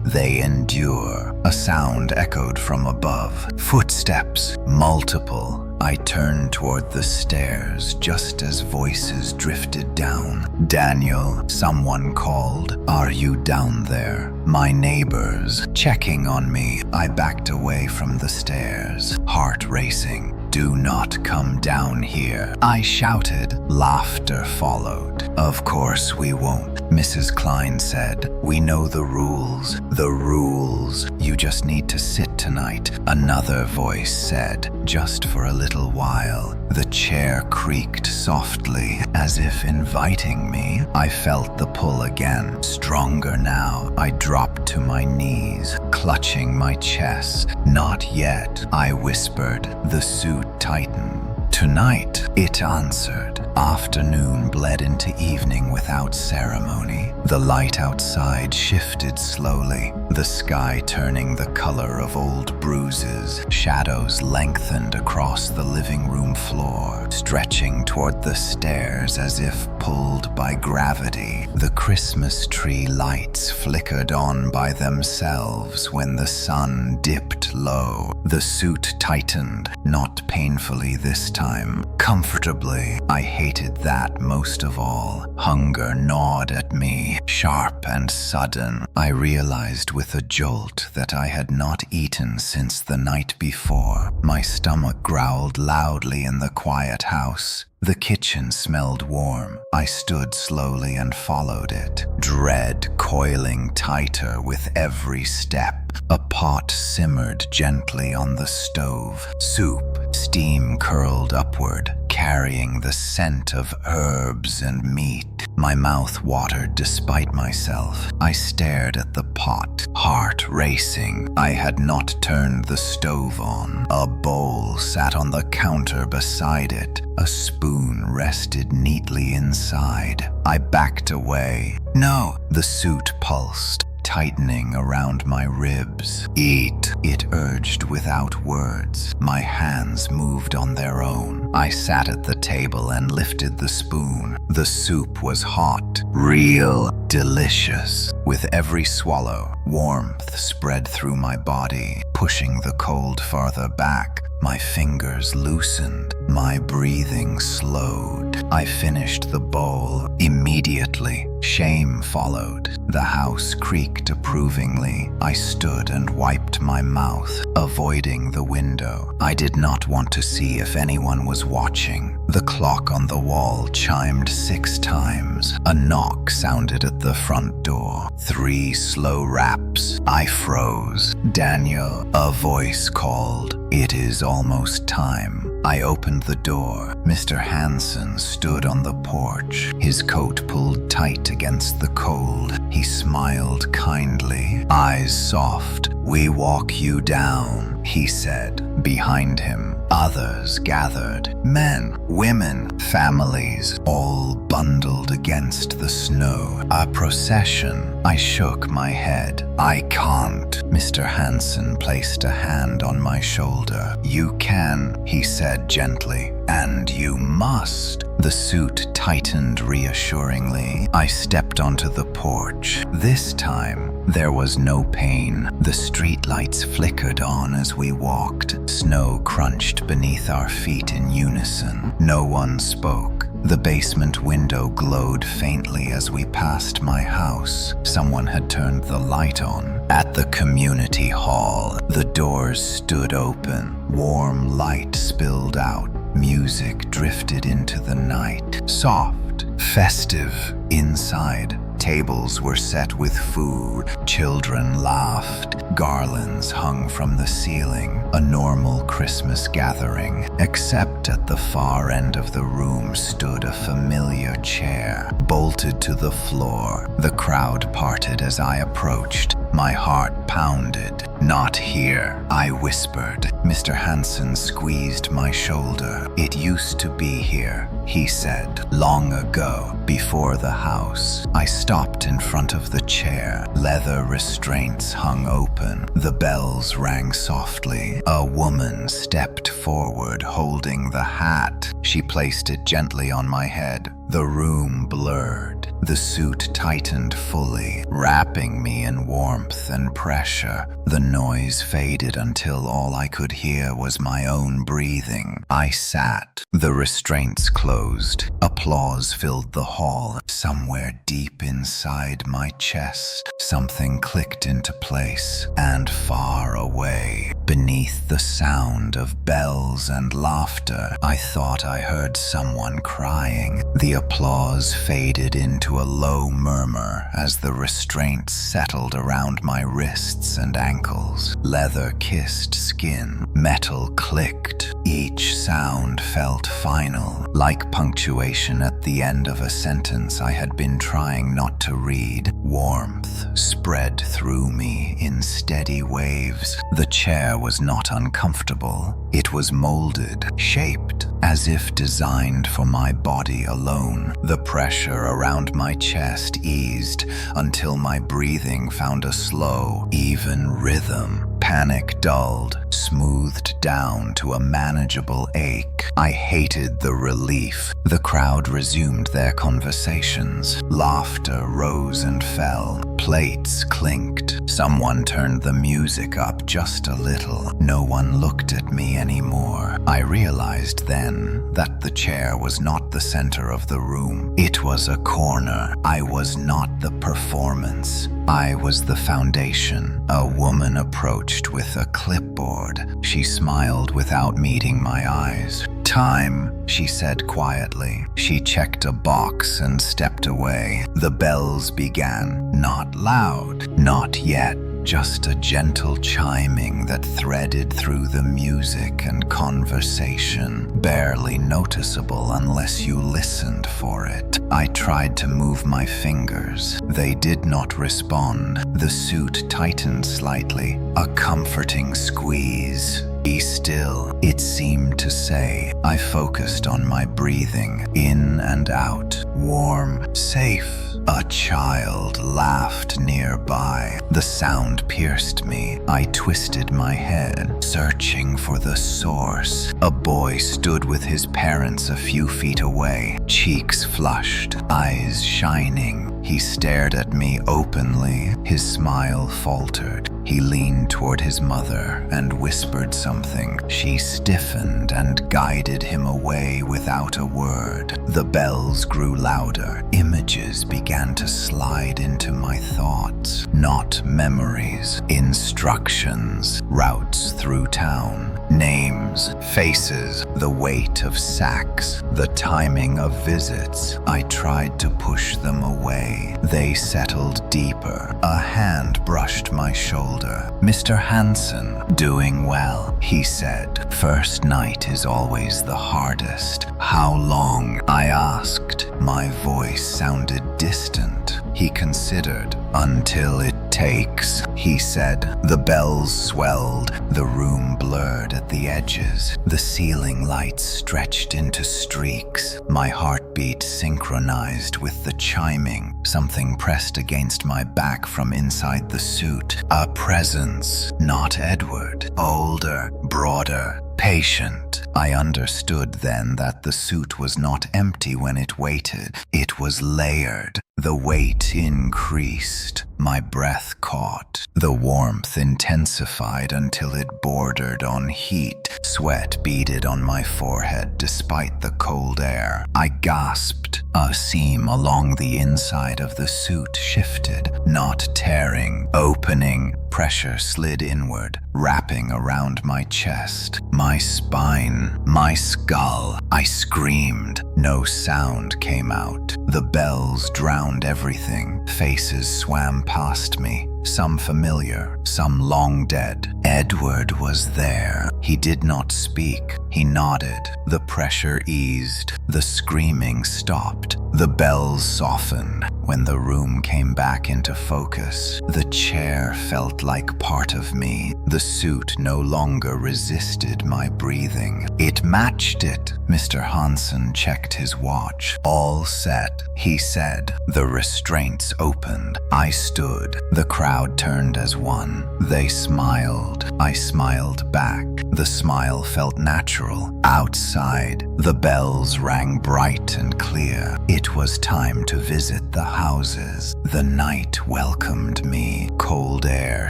They endure. A sound echoed from above. Footsteps, multiple. I turned toward the stairs just as voices drifted down. "Daniel," someone called. "Are you down there?" My neighbors checking on me. I backed away from the stairs, heart racing. "Do not come down here," I shouted. Laughter followed. "Of course we won't," Mrs. Klein said. "We know the rules. The rules. You just need to sit tonight," another voice said. Just for a little while, the chair creaked softly, as if inviting me. I felt the pull again, stronger now. I dropped to my knees, clutching my chest. "Not yet," I whispered. The suit tightened. "Tonight," it answered. Afternoon bled into evening without ceremony. The light outside shifted slowly, the sky turning the color of old bruises. Shadows lengthened across the living room floor, stretching toward the stairs as if pulled by gravity. The Christmas tree lights flickered on by themselves when the sun dipped low. The suit tightened, not painfully this time, comfortably. I hated that most of all. Hunger gnawed at me, sharp and sudden. I realized with a jolt that I had not eaten since the night before. My stomach growled loudly in the quiet house. The kitchen smelled warm. I stood slowly and followed it, dread coiling tighter with every step. A pot simmered gently on the stove. Soup, steam curled upward, carrying the scent of herbs and meat. My mouth watered despite myself. I stared at the pot, heart racing. I had not turned the stove on. A bowl sat on the counter beside it. A spoon rested neatly inside. I backed away. "No!" The suit pulsed, tightening around my ribs. "Eat," it urged without words. My hands moved on their own. I sat at the table and lifted the spoon. The soup was hot, real, delicious. With every swallow, warmth spread through my body, pushing the cold farther back. My fingers loosened. My breathing slowed. I finished the bowl. Immediately, shame followed. The house creaked approvingly. I stood and wiped my mouth, avoiding the window. I did not want to see if anyone was watching. The clock on the wall chimed 6 times. A knock sounded at the front door. 3 slow raps. I froze. "Daniel," a voice called. "It is almost time." I opened the door. Mr. Hansen stood on the porch, his coat pulled tight against the cold. He smiled kindly, eyes soft. "We walk you down," he said. Behind him, others gathered. Men, women, families, all bundled against the snow. A procession. I shook my head. "I can't." Mr. Hansen placed a hand on my shoulder. "You can," he said gently. "And you must." The suit tightened reassuringly. I stepped onto the porch. This time, there was no pain. The streetlights flickered on as we walked. Snow crunched beneath our feet in unison. No one spoke. The basement window glowed faintly as we passed my house. Someone had turned the light on. At the community hall, the doors stood open. Warm light spilled out. Music drifted into the night. Soft, festive. Inside, tables were set with food. Children laughed. Garlands hung from the ceiling. A normal Christmas gathering, except at the far end of the room stood a familiar chair, bolted to the floor. The crowd parted as I approached. My heart pounded. "Not here," I whispered. Mr. Hansen squeezed my shoulder. "It used to be here," he said. "Long ago, before the house." I stopped stopped in front of the chair. Leather restraints hung open. The bells rang softly. A woman stepped forward holding the hat. She placed it gently on my head. The room blurred. The suit tightened fully, wrapping me in warmth and pressure. The noise faded until all I could hear was my own breathing. I sat. The restraints closed. Applause filled the hall. Somewhere deep inside my chest, something clicked into place, and far away, beneath the sound of bells and laughter, I thought I heard someone crying. The applause faded into a low murmur as the restraints settled around my wrists and ankles. Leather kissed skin. Metal clicked. Each sound felt final, like punctuation at the end of a sentence I had been trying not to read. Warmth spread through me in steady waves. The chair was not uncomfortable. It was molded, shaped, as if designed for my body alone. The pressure around my chest eased until my breathing found a slow, even rhythm. Panic dulled, smoothed down to a manageable ache. I hated the relief. The crowd resumed their conversations. Laughter rose and fell. Plates clinked. Someone turned the music up just a little. No one looked at me anymore. I realized then that the chair was not the center of the room. It was a corner. I was not the performance. I was the foundation. A woman approached with a clipboard. She smiled without meeting my eyes. "Time," she said quietly. She checked a box and stepped away. The bells began. Not loud, not yet. Just a gentle chiming that threaded through the music and conversation, barely noticeable unless you listened for it. I tried to move my fingers. They did not respond. The suit tightened slightly, a comforting squeeze. "Be still," it seemed to say. I focused on my breathing, in and out, warm, safe. A child laughed nearby. The sound pierced me. I twisted my head, searching for the source. A boy stood with his parents a few feet away, cheeks flushed, eyes shining. He stared at me openly. His smile faltered. He leaned toward his mother and whispered something. She stiffened and guided him away without a word. The bells grew louder. Images began to slide into my thoughts. Not memories, instructions, routes through town. Names, faces, the weight of sacks, the timing of visits. I tried to push them away. They settled deeper. A hand brushed my shoulder. "Mr. Hansen, doing well," he said. "First night is always the hardest." "How long?" I asked. My voice sounded distant. He considered. "Until it takes," he said. The bells swelled. The room blurred at the edges. The ceiling lights stretched into streaks. My heartbeat synchronized with the chiming. Something pressed against my back from inside the suit. A presence, not Edward. Older, broader, patient. I understood then that the suit was not empty when it waited. It was layered. The weight increased. My breath caught. The warmth intensified until it bordered on heat. Sweat beaded on my forehead despite the cold air. I gasped. A seam along the inside of the suit shifted, not tearing, opening. Pressure slid inward, wrapping around my chest, my spine, my skull. I screamed. No sound came out. The bells drowned everything. Faces swam past me, some familiar, some long dead. Edward was there. He did not speak. He nodded. The pressure eased. The screaming stopped. The bells softened. When the room came back into focus, the chair felt like part of me. The suit no longer resisted my breathing. It matched it. Mr. Hansen checked his watch. All set, he said. The restraints opened. I stood. The crowd turned as one. They smiled. I smiled back. The smile felt natural. Outside, the bells rang bright and clear. It was time to visit the houses. The night welcomed me. Cold air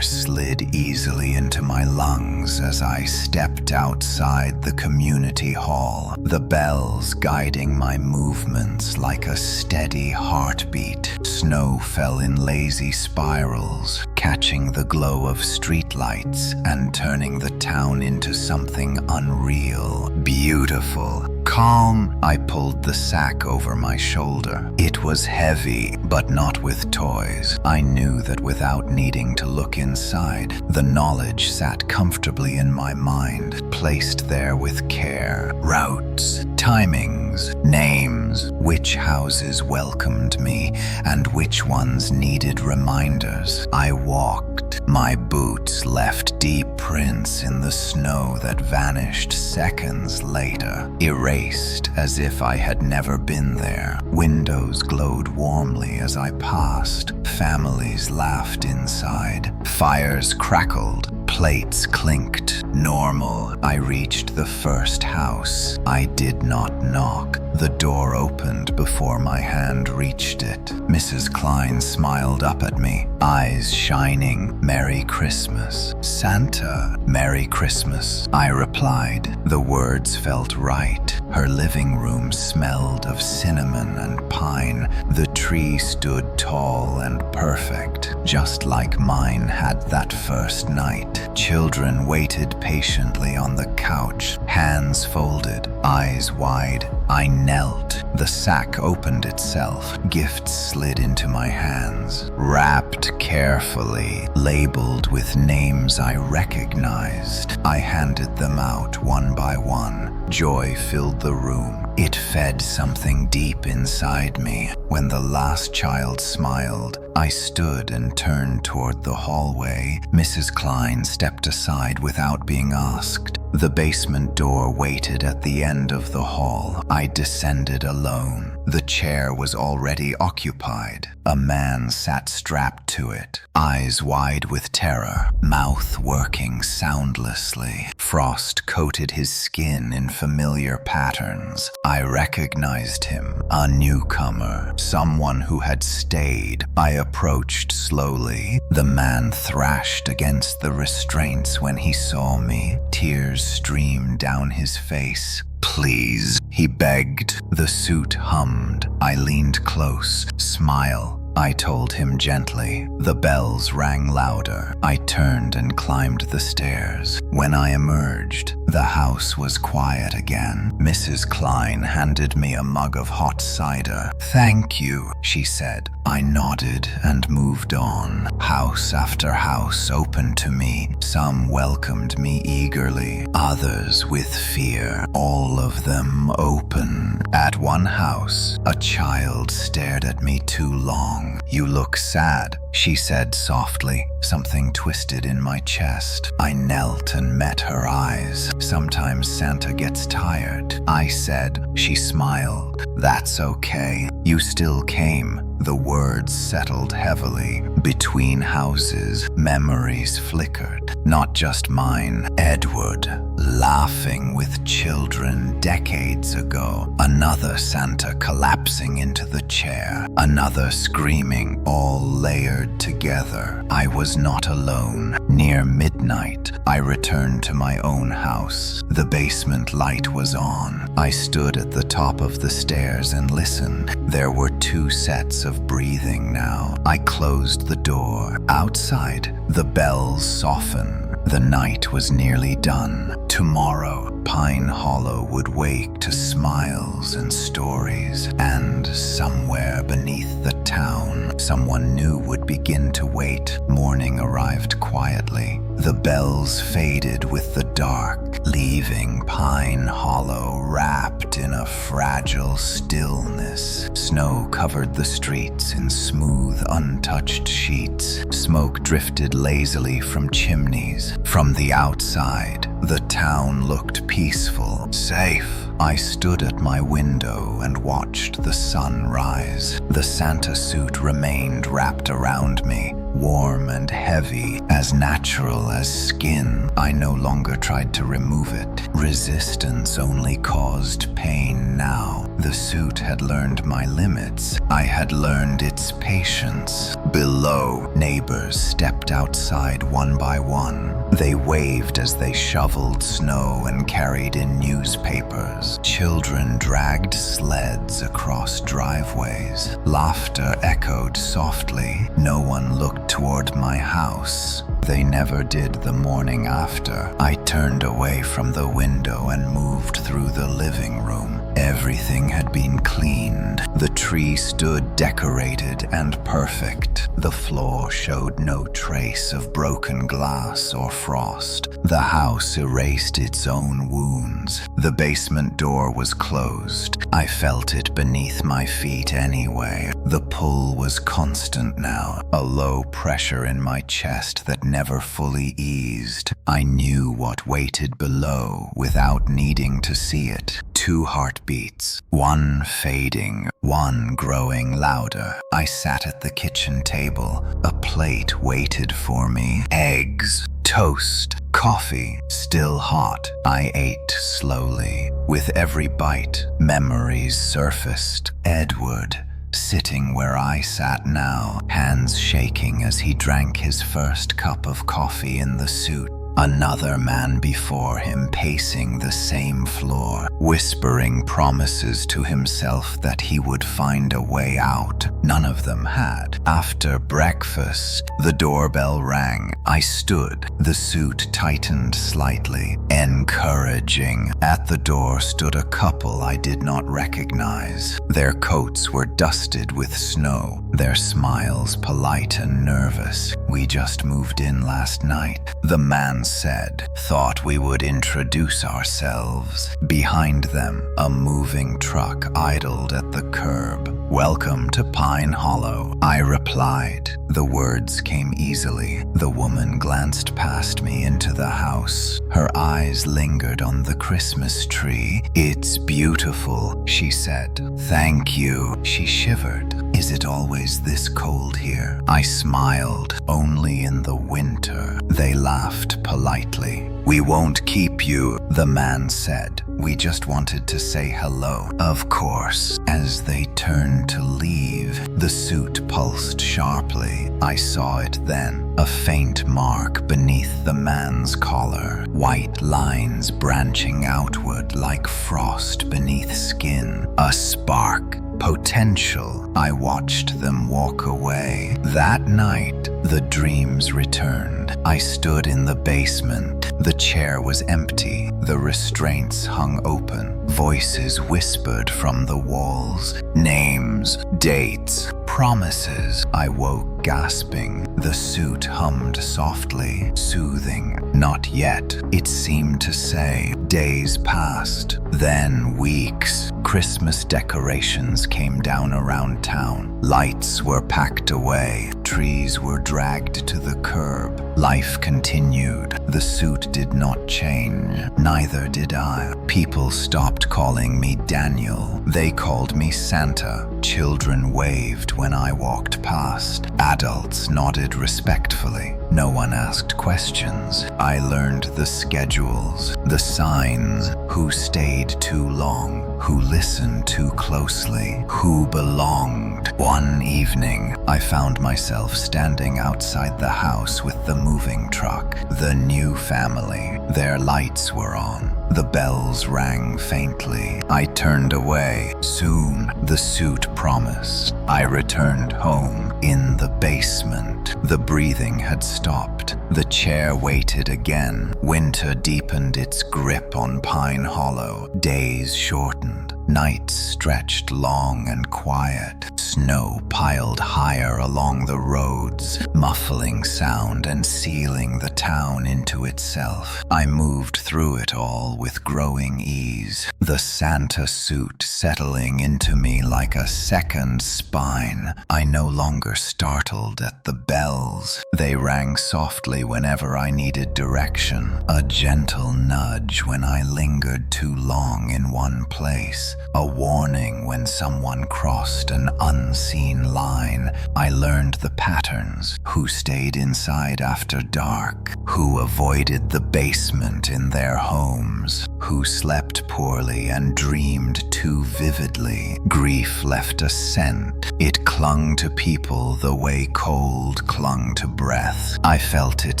slid easily into my lungs as I stepped outside the community hall, the bells guiding my movements like a steady heartbeat. Snow fell in lazy spirals, catching the glow of streetlights and turning the town into something unreal, beautiful. Calm, I pulled the sack over my shoulder. It was heavy, but not with toys. I knew that without needing to look inside, the knowledge sat comfortably in my mind, placed there with care. Routes, timings, names, which houses welcomed me, and which ones needed reminders. I walked. My boots left deep prints in the snow that vanished seconds later, erased as if I had never been there. Windows glowed warmly as I passed. Families laughed inside. Fires crackled. Plates clinked. Normal. I reached the first house. I did not knock. The door opened before my hand reached it. Mrs. Klein smiled up at me, eyes shining. Merry Christmas. Santa, Merry Christmas, I replied. The words felt right. Her living room smelled of cinnamon and pine. The tree stood tall and perfect, just like mine had that first night. Children waited patiently on the couch, hands folded, eyes wide. I knelt. The sack opened itself. Gifts slid into my hands, wrapped carefully, labeled with names I recognized. I handed them out one by one. Joy filled the room. It fed something deep inside me. When the last child smiled, I stood and turned toward the hallway. Mrs. Klein stepped aside without being asked. The basement door waited at the end of the hall. I descended alone. The chair was already occupied. A man sat strapped to it, eyes wide with terror, mouth working soundlessly. Frost coated his skin in familiar patterns. I recognized him, a newcomer, someone who had stayed. I approached slowly. The man thrashed against the restraints when he saw me. Tears streamed down his face. Please, he begged. The suit hummed. I leaned close. Smile, I told him gently. The bells rang louder. I turned and climbed the stairs. When I emerged, the house was quiet again. Mrs. Klein handed me a mug of hot cider. Thank you, she said. I nodded and moved on. House after house opened to me. Some welcomed me eagerly, others with fear. All of them open. At one house, a child stared at me too long. You look sad, she said softly. Something twisted in my chest. I knelt and met her eyes. Sometimes Santa gets tired, I said. She smiled. That's okay. You still came. The words settled heavily. Between houses, memories flickered. Not just mine. Edward, laughing with children decades ago. Another Santa collapsing into the chair. Another screaming, all layered together. I was not alone. Near midnight, I returned to my own house. The basement light was on. I stood at the top of the stairs and listened. There were 2 sets of breathing now. I closed the door. Outside, the bells softened. The night was nearly done. Tomorrow, Pine Hollow would wake to smiles and stories, and somewhere beneath the town, someone new would begin to wait. Morning arrived quietly. The bells faded with the dark, leaving Pine Hollow wrapped in a fragile stillness. Snow covered the streets in smooth, untouched sheets. Smoke drifted lazily from chimneys. From the outside, the town looked peaceful, safe. I stood at my window and watched the sun rise. The Santa suit remained wrapped around me, warm and heavy, as natural as skin. I no longer tried to remove it. Resistance only caused pain now. The suit had learned my limits. I had learned its patience. Below, neighbors stepped outside one by one. They waved as they shoveled snow and carried in newspapers. Children dragged sleds across driveways. Laughter echoed softly. No one looked toward my house. They never did the morning after. I turned away from the window and moved through the living room. Everything had been cleaned. The tree stood decorated and perfect. The floor showed no trace of broken glass or frost. The house erased its own wounds. The basement door was closed. I felt it beneath my feet anyway. The pull was constant now, a low pressure in my chest that never fully eased. I knew what waited below without needing to see it. 2 heartbeats, one fading, one growing louder. I sat at the kitchen table. A plate waited for me. Eggs, toast, coffee, still hot. I ate slowly. With every bite, memories surfaced. Edward, sitting where I sat now, hands shaking as he drank his first cup of coffee in the suit. Another man before him pacing the same floor, whispering promises to himself that he would find a way out. None of them had. After breakfast, the doorbell rang. I stood. The suit tightened slightly, encouraging. At the door stood a couple I did not recognize. Their coats were dusted with snow, their smiles polite and nervous. "We just moved in last night," the man said. "Thought we would introduce ourselves." Behind them, a moving truck idled at the curb. "Welcome to Pine Hollow," I replied. The words came easily. The woman glanced past me into the house. Her eyes lingered on the Christmas tree. "It's beautiful," she said. "Thank you." She shivered. "Is it always this cold here?" I smiled. "Only in the winter." They laughed politely. "We won't keep you," the man said. "We just wanted to say hello." "Of course." As they turned to leave, the suit pulsed sharply. I saw it then. A faint mark beneath the man's collar. White lines branching outward like frost beneath skin. A spark. Potential. I watched them walk away. That night, the dreams returned. I stood in the basement. The chair was empty. The restraints hung open. Voices whispered from the walls. Names, dates, promises. I woke gasping. The suit hummed softly, soothing. "Not yet," it seemed to say. Days passed, then weeks. Christmas decorations came down around town. Lights were packed away. Trees were dragged to the curb. Life continued. The suit did not change. Neither did I. People stopped calling me Daniel. They called me Santa. Children waved when I walked past. Adults nodded respectfully. No one asked questions. I learned the schedules, the signs, who stayed too long, who listened too closely, who belonged. One evening, I found myself standing outside the house with the moving truck. The new family. Their lights were on. The bells rang faintly. I turned away. Soon, the suit promised. I returned home. In the basement, the breathing had stopped. The chair waited again. Winter deepened its grip on Pine Hollow. Days shortened. Nights stretched long and quiet. snow piled higher along the roads, muffling sound and sealing the town into itself. I moved through it all with growing ease, the Santa suit settling into me like a second spine. I no longer startled at the bells. They rang softly whenever I needed direction, a gentle nudge when I lingered too long in one place, a warning when someone crossed an unseen line. I learned the patterns: who stayed inside after dark, who avoided the basement in their homes, who slept poorly and dreamed too vividly. Grief left a scent. It clung to people the way cold clung to breath. I felt it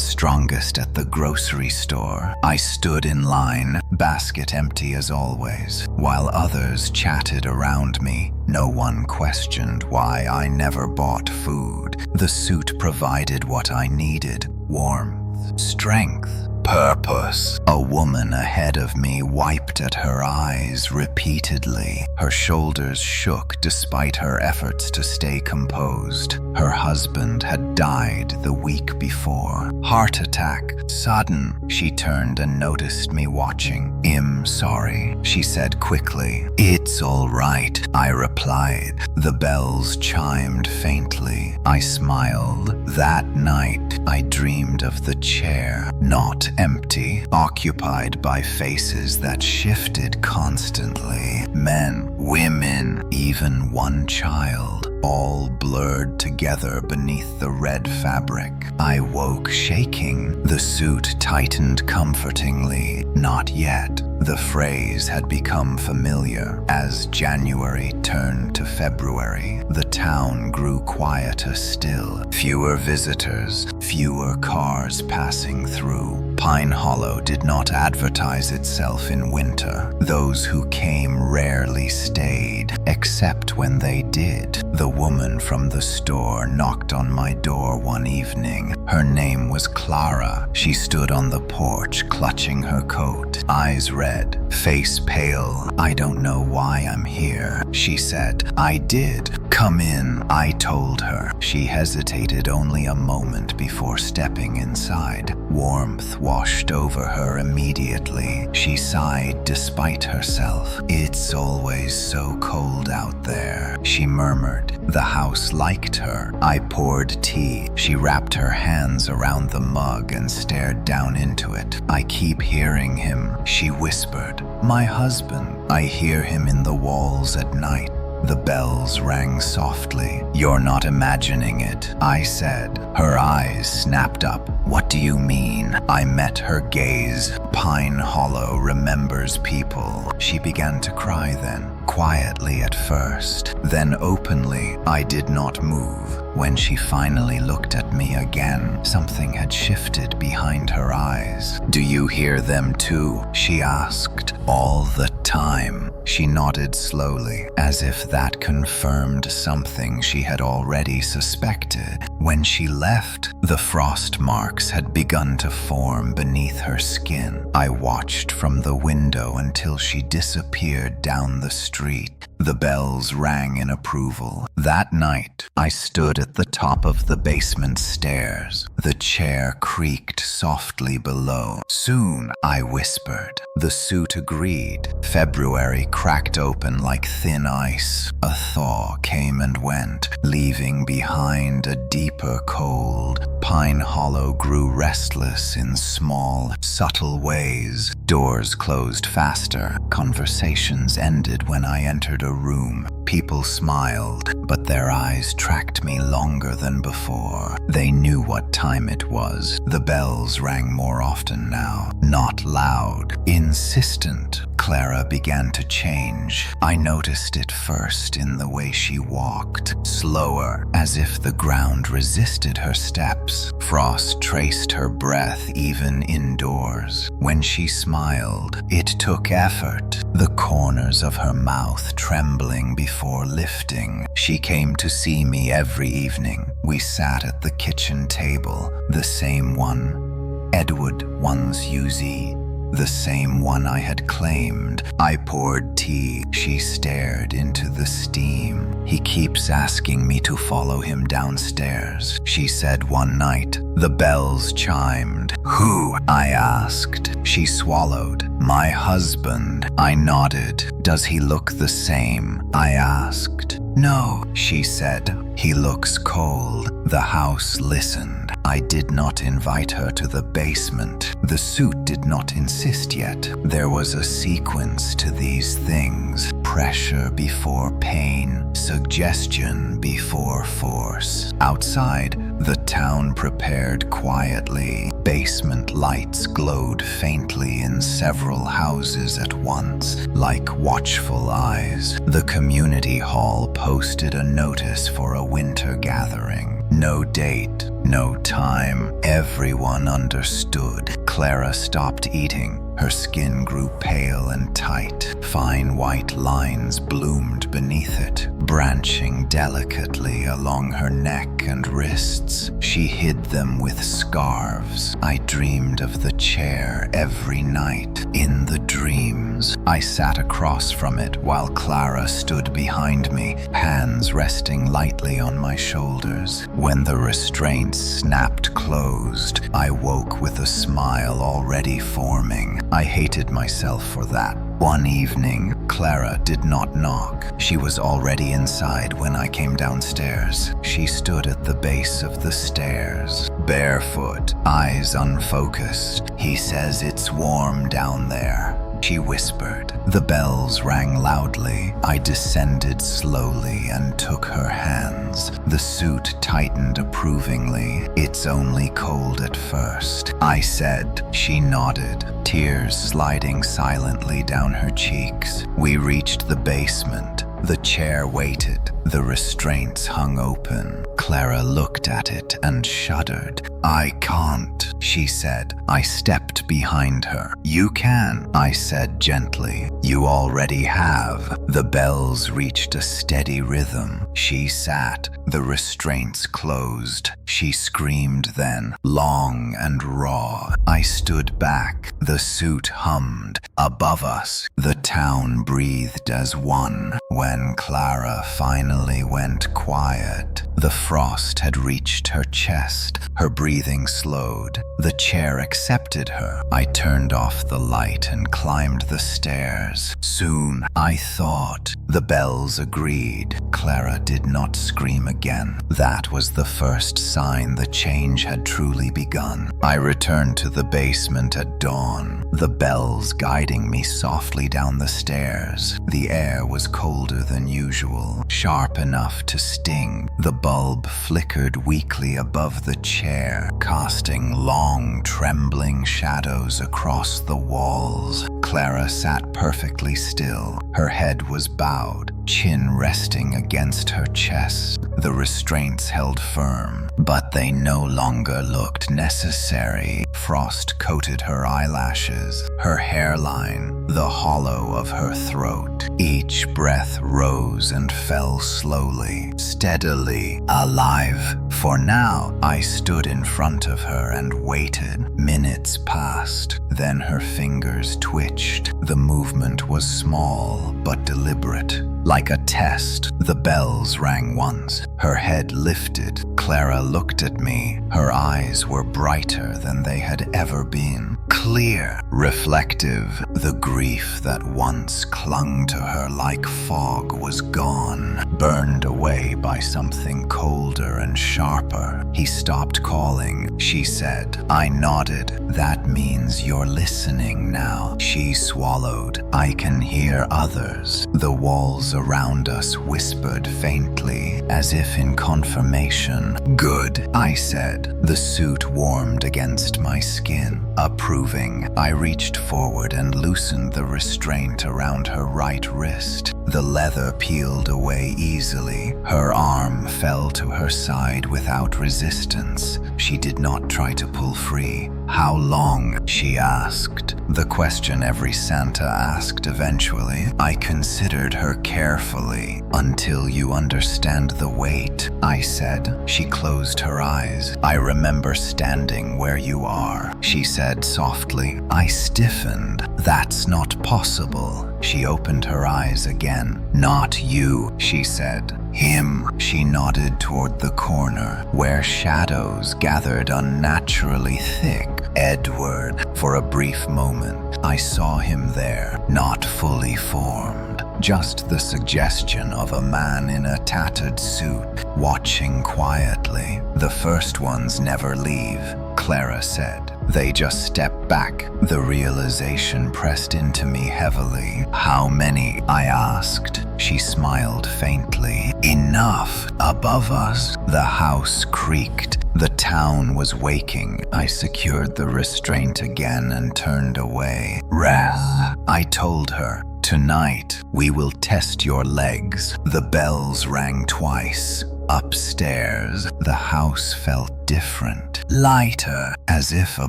strongest at the grocery store. I stood in line, basket empty as always, while others chatted around me. No one questioned why I never bought food. The suit provided what I needed: warmth, strength, purpose. A woman ahead of me wiped at her eyes repeatedly. Her shoulders shook despite her efforts to stay composed. Her husband had died the week before. Heart attack, sudden. She turned and noticed me watching. "I'm sorry," she said quickly. "It's all right," I replied. The bells chimed faintly. I smiled. That night, I dreamed of the chair, not empty, occupied by faces that shifted constantly. Men, women, even one child, all blurred together beneath the red fabric. I woke shaking. The suit tightened comfortingly. Not yet. The phrase had become familiar. As January turned to February, the town grew quieter still. Fewer visitors, fewer cars passing through. Pine Hollow did not advertise itself in winter. Those who came rarely stayed, except when they did. The woman from the store knocked on my door one evening. Her name was Clara. She stood on the porch, clutching her coat, eyes red, face pale. "I don't know why I'm here," she said. "I did. Come in," I told her. She hesitated only a moment before stepping inside. Warmth washed over her immediately. She sighed despite herself. "It's always so cold out there," she murmured. The house liked her. I poured tea. She wrapped her hands around the mug and stared down into it. "I keep hearing him," she whispered. "My husband. I hear him in the walls at night." The bells rang softly. "You're not imagining it," I said. Her eyes snapped up. "What do you mean?" I met her gaze. "Pine Hollow remembers people." She began to cry then, quietly at first, then openly. I did not move. When she finally looked at me again, something had shifted behind her eyes. "Do you hear them too?" she asked. "All the time." She nodded slowly, as if that confirmed something she had already suspected. When she left, the frost marks had begun to form beneath her skin. I watched from the window until she disappeared down the street. The bells rang in approval. That night, I stood at the top of the basement stairs. The chair creaked softly below. "Soon," I whispered. The suit agreed. February cracked open like thin ice. A thaw came and went, leaving behind a deeper cold. Pine Hollow grew restless in small, subtle ways. Doors closed faster. Conversations ended when I entered a room. People smiled, but their eyes tracked me longer than before. They knew what time it was. The bells rang more often now. Not loud, insistent. Clara began to change. I noticed it first in the way she walked. Slower, as if the ground resisted her steps. Frost traced her breath even indoors. When she smiled, it took effort, the corners of her mouth trembling before lifting. She came to see me every evening. We sat at the kitchen table, the same one. Edward one's Uzi. the same one I had claimed. I poured tea. She stared into the steam. He keeps asking me to follow him downstairs, she said one night. The bells chimed. Who? I asked. She swallowed. My husband. I nodded. Does he look the same? I asked. No, she said. He looks cold. The house listened. I did not invite her to the basement. The suit did not insist yet. There was a sequence to these things. Pressure before pain. Suggestion before force. Outside, the town prepared quietly. Basement lights glowed faintly in several houses at once, like watchful eyes. The community hall posted a notice for a winter gathering. No date, no time. Everyone understood. Clara stopped eating. Her skin grew pale and tight. Fine white lines bloomed beneath it, branching delicately along her neck and wrists. She hid them with scarves. I dreamed of the chair every night. In the dreams, I sat across from it while Clara stood behind me, hands resting lightly on my shoulders. When the restraints snapped closed, I woke with a smile already forming. I hated myself for that. One evening, Clara did not knock. She was already inside when I came downstairs. She stood at the base of the stairs, barefoot, eyes unfocused. He says it's warm down there, she whispered. The bells rang loudly. I descended slowly and took her hands. The suit tightened approvingly. It's only cold at first, I said. She nodded, tears sliding silently down her cheeks. We reached the basement. The chair waited. The restraints hung open. Clara looked at it and shuddered. I can't, she said. I stepped behind her. You can, I said gently. You already have. The bells reached a steady rhythm. She sat. The restraints closed. She screamed then, long and raw. I stood back. The suit hummed. Above us, the town breathed as one. When Clara finally went quiet, the frost had reached her chest. Her breathing slowed. The chair accepted her. I turned off the light and climbed the stairs. Soon, I thought. The bells agreed. Clara did not scream again. That was the first sign the change had truly begun. I returned to the basement at dawn, the bells guiding me softly down the stairs. The air was colder than usual, sharp enough to sting. The bulb flickered weakly above the chair, casting long, trembling shadows across the walls. Clara sat perfectly still. Her head was bowed, chin resting against her chest. The restraints held firm, but they no longer looked necessary. Frost coated her eyelashes, her hairline, the hollow of her throat. Each breath rose and fell slowly, steadily, alive. For now, I stood in front of her and waited. Minutes passed. Then her fingers twitched. The movement was small but deliberate. Like a test, the bells rang once. Her head lifted. Clara looked at me. Her eyes were brighter than they had ever been. Clear, reflective. The grief that once clung to her like fog was gone, burned away by something colder and sharper. He stopped calling, she said. I nodded. That means you're listening now. She swallowed. I can hear others. The walls around us whispered faintly, as if in confirmation. Good, I said. The suit warmed against my skin. Approving, I reached forward and loosened the restraint around her right wrist. The leather peeled away easily. Her arm fell to her side without resistance. She did not try to pull free. How long? She asked. The question every Santa asked eventually. I considered her carefully. Until you understand the weight, I said. She closed her eyes. I remember standing where you are, she said softly. I stiffened. That's not possible. She opened her eyes again. Not you, she said. Him. She nodded toward the corner, where shadows gathered unnaturally thick. Edward. For a brief moment, I saw him there, not fully formed. Just the suggestion of a man in a tattered suit, watching quietly. The first ones never leave, Clara said. They just step back. The realization pressed into me heavily. How many? I asked. She smiled faintly. Enough. Above us. The house creaked. The town was waking. I secured the restraint again and turned away. Rest. I told her. Tonight, we will test your legs. The bells rang twice. Upstairs, the house felt different, lighter, as if a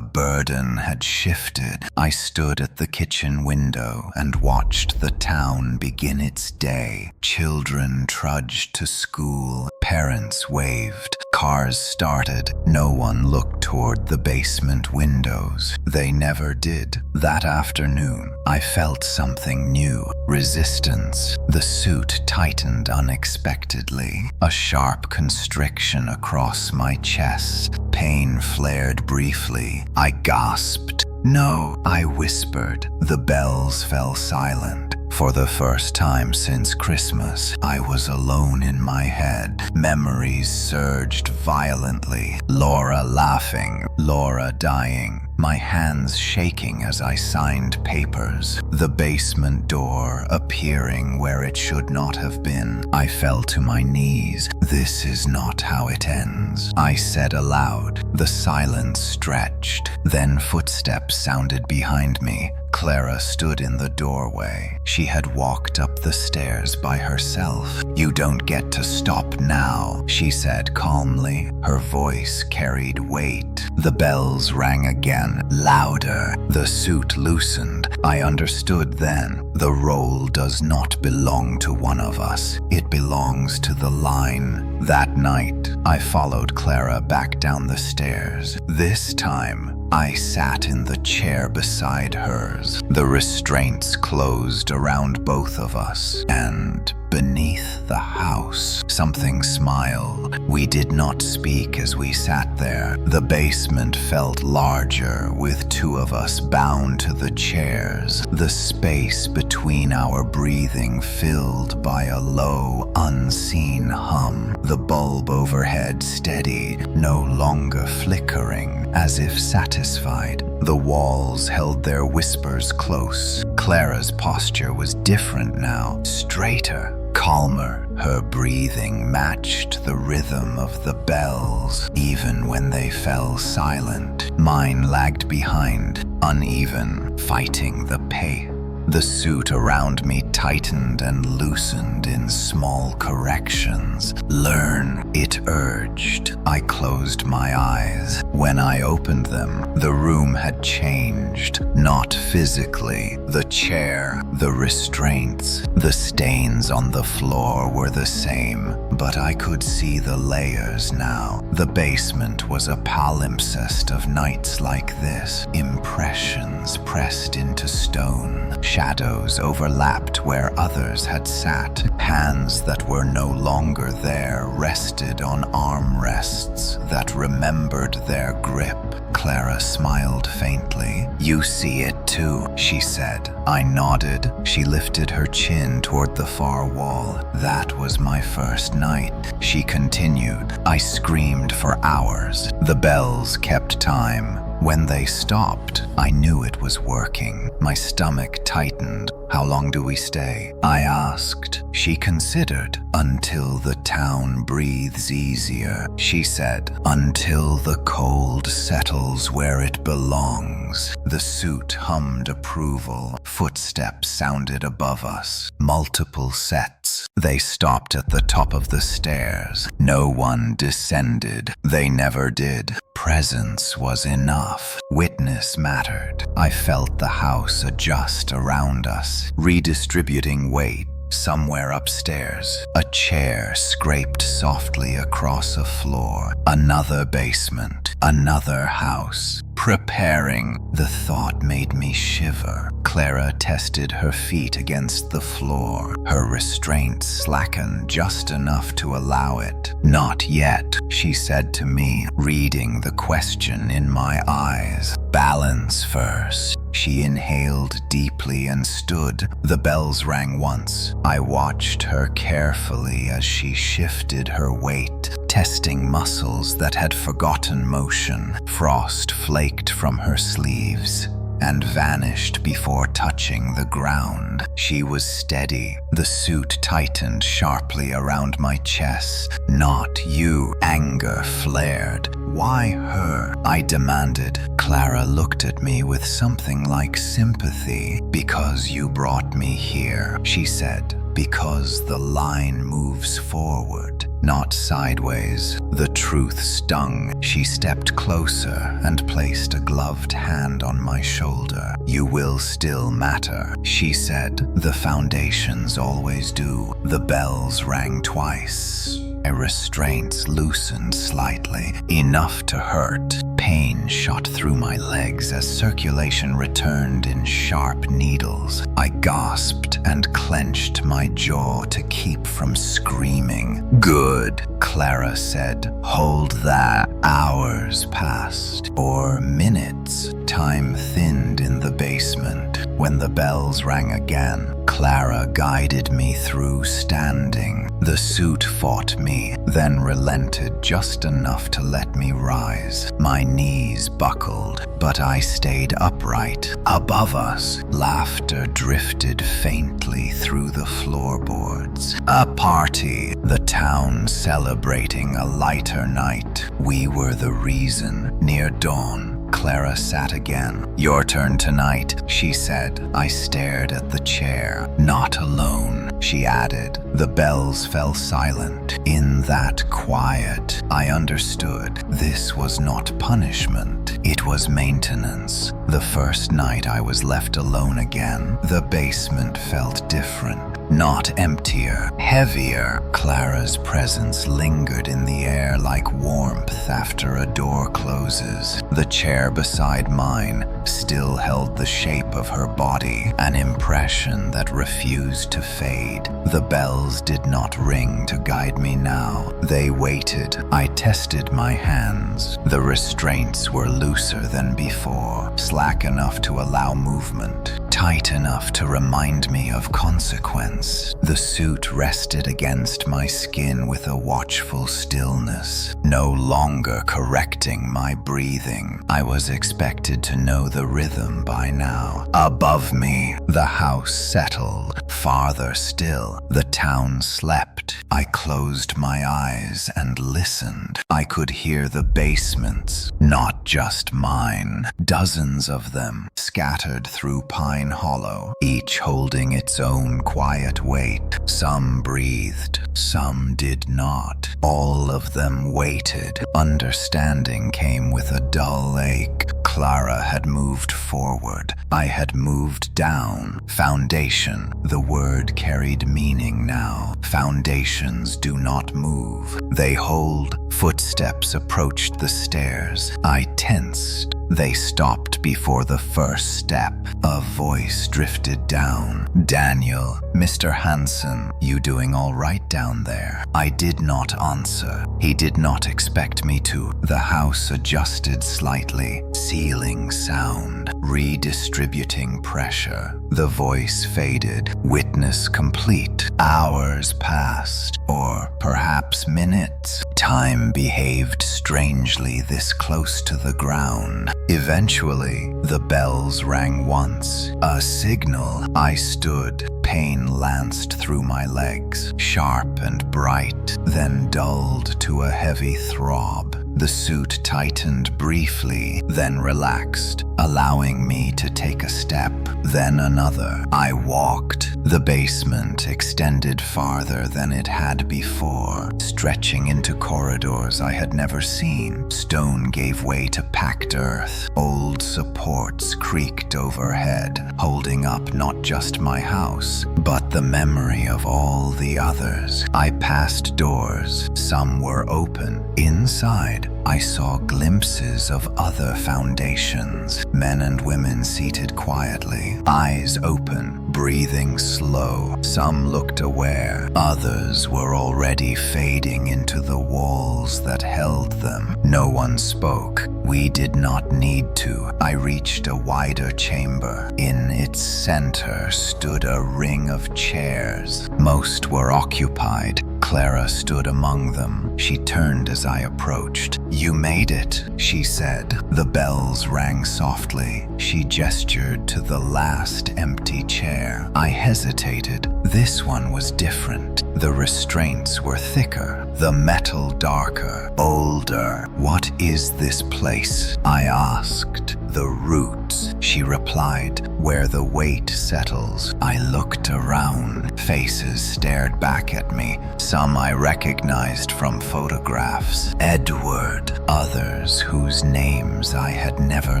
burden had shifted. I stood at the kitchen window and watched the town begin its day. Children trudged to school, parents waved, cars started. No one looked toward the basement windows. They never did. That afternoon, I felt something new. Resistance. The suit tightened unexpectedly. A sharp constriction across my chest. Pain flared briefly. I gasped. No, I whispered. The bells fell silent. For the first time since Christmas, I was alone in my head. Memories surged violently. Laura laughing, Laura dying. My hands shaking as I signed papers. The basement door appearing where it should not have been. I fell to my knees. This is not how it ends, I said aloud. The silence stretched. Then footsteps sounded behind me. Clara stood in the doorway. She had walked up the stairs by herself. You don't get to stop now, she said calmly. Her voice carried weight. The bells rang again, louder. The suit loosened. I understood then. The role does not belong to one of us. It belongs to the line. That night, I followed Clara back down the stairs. This time, I sat in the chair beside hers. The restraints closed around both of us, and beneath the house, something smiled. We did not speak as we sat there. The basement felt larger, with two of us bound to the chairs. The space between our breathing filled by a low, unseen hum. The bulb overhead steadied, no longer flickering, as if satisfied. The walls held their whispers close. Clara's posture was different now, straighter, calmer. Her breathing matched the rhythm of the bells, even when they fell silent. Mine lagged behind, uneven, fighting the pace. The suit around me tightened and loosened in small corrections. Learn, it urged. I closed my eyes. When I opened them, the room had changed. Not physically. The chair, the restraints, the stains on the floor were the same, but I could see the layers now. The basement was a palimpsest of nights like this. Impressions pressed into stone. Shadows overlapped where others had sat. Hands that were no longer there rested on armrests that remembered their grip. Clara smiled faintly. You see it too, she said. I nodded. She lifted her chin toward the far wall. That was my first night, she continued. I screamed for hours. The bells kept time. When they stopped, I knew it was working. My stomach tightened. How long do we stay? I asked. She considered. Until the town breathes easier, she said. Until the cold settles where it belongs. The suit hummed approval. Footsteps sounded above us. Multiple sets. They stopped at the top of the stairs. No one descended. They never did. presence was enough. Witness mattered. I felt the house adjust around us, redistributing weight. Somewhere upstairs, a chair scraped softly across a floor. Another basement, another house. Preparing. The thought made me shiver. Clara tested her feet against the floor. Her restraint slackened just enough to allow it. "Not yet," she said to me, reading the question in my eyes. "Balance first." She inhaled deeply and stood. The bells rang once. I watched her carefully as she shifted her weight, testing muscles that had forgotten motion. Frost flaked from her sleeves and vanished before touching the ground. She was steady. The suit tightened sharply around my chest. "Not you." Anger flared. "Why her?" I demanded. Clara looked at me with something like sympathy. "Because you brought me here," she said. "Because the line moves forward, not sideways." The truth stung. She stepped closer and placed a gloved hand on my shoulder. "You will still matter," she said. "The foundations always do." The bells rang twice. My restraints loosened slightly, enough to hurt. Pain shot through my legs as circulation returned in sharp needles. I gasped and clenched my jaw to keep from screaming. "Good," Clara said. "Hold that." Hours passed, or minutes. Time thinned in the basement. When the bells rang again, Clara guided me through standing. The suit fought me, then relented just enough to let me rise. My knees buckled, but I stayed upright. Above us, laughter drifted faintly through the floorboards. A party, the town celebrating a lighter night. We were the reason. Near dawn, Clara sat again. "Your turn tonight," she said. I stared at the chair. "Not alone," she added. The bells fell silent. In that quiet, I understood. This was not punishment. It was maintenance. The first night I was left alone again, the basement felt different. Not emptier, heavier. Clara's presence lingered in the air like warmth after a door closes. The chair beside mine still held the shape of her body, an impression that refused to fade. The bells did not ring to guide me now. They waited. I tested my hands. The restraints were looser than before, slack enough to allow movement, tight enough to remind me of consequence. The suit rested against my skin with a watchful stillness, no longer correcting my breathing. I was expected to know the rhythm by now. Above me, the house settled. Farther still, the town slept. I closed my eyes and listened. I could hear the basements, not just mine. Dozens of them, scattered through Pine Hollow, each holding its own quiet weight. Some breathed, some did not. All of them waited. Understanding came with a dull ache. Clara had moved forward. I had moved down. Foundation. The word carried meaning now. Foundations do not move. They hold. Footsteps approached the stairs. I tensed. They stopped before the first step. A voice drifted down. "Daniel, Mr. Hansen, you doing all right down there?" I did not answer. He did not expect me to. The house adjusted slightly, sealing sound, redistributing pressure. The voice faded. Witness complete. Hours passed, or perhaps minutes. Time behaved strangely this close to the ground. Eventually, the bells rang once. A signal. I stood. Pain lanced through my legs, sharp and bright, then dulled to a heavy throb. The suit tightened briefly, then relaxed, allowing me to take a step, then another. I walked, The basement extended farther than it had before, stretching into corridors I had never seen. Stone gave way to packed earth. Old supports creaked overhead, holding up not just my house, but the memory of all the others. I passed doors. Some were open. Inside, I saw glimpses of other foundations. Men and women seated quietly, eyes open, breathing slow. Some looked aware. Others were already fading into the walls that held them. No one spoke. We did not need to. I reached a wider chamber. In its center stood a ring of chairs. Most were occupied. Clara stood among them. She turned as I approached. "You made it," she said. The bells rang softly. She gestured to the last empty chair. I hesitated. This one was different. The restraints were thicker, the metal darker, older. "What is this place?" I asked. "The roots," she replied, "where the weight settles." I looked around. Faces stared back at me. Some I recognized from photographs. Edward. Others whose names I had never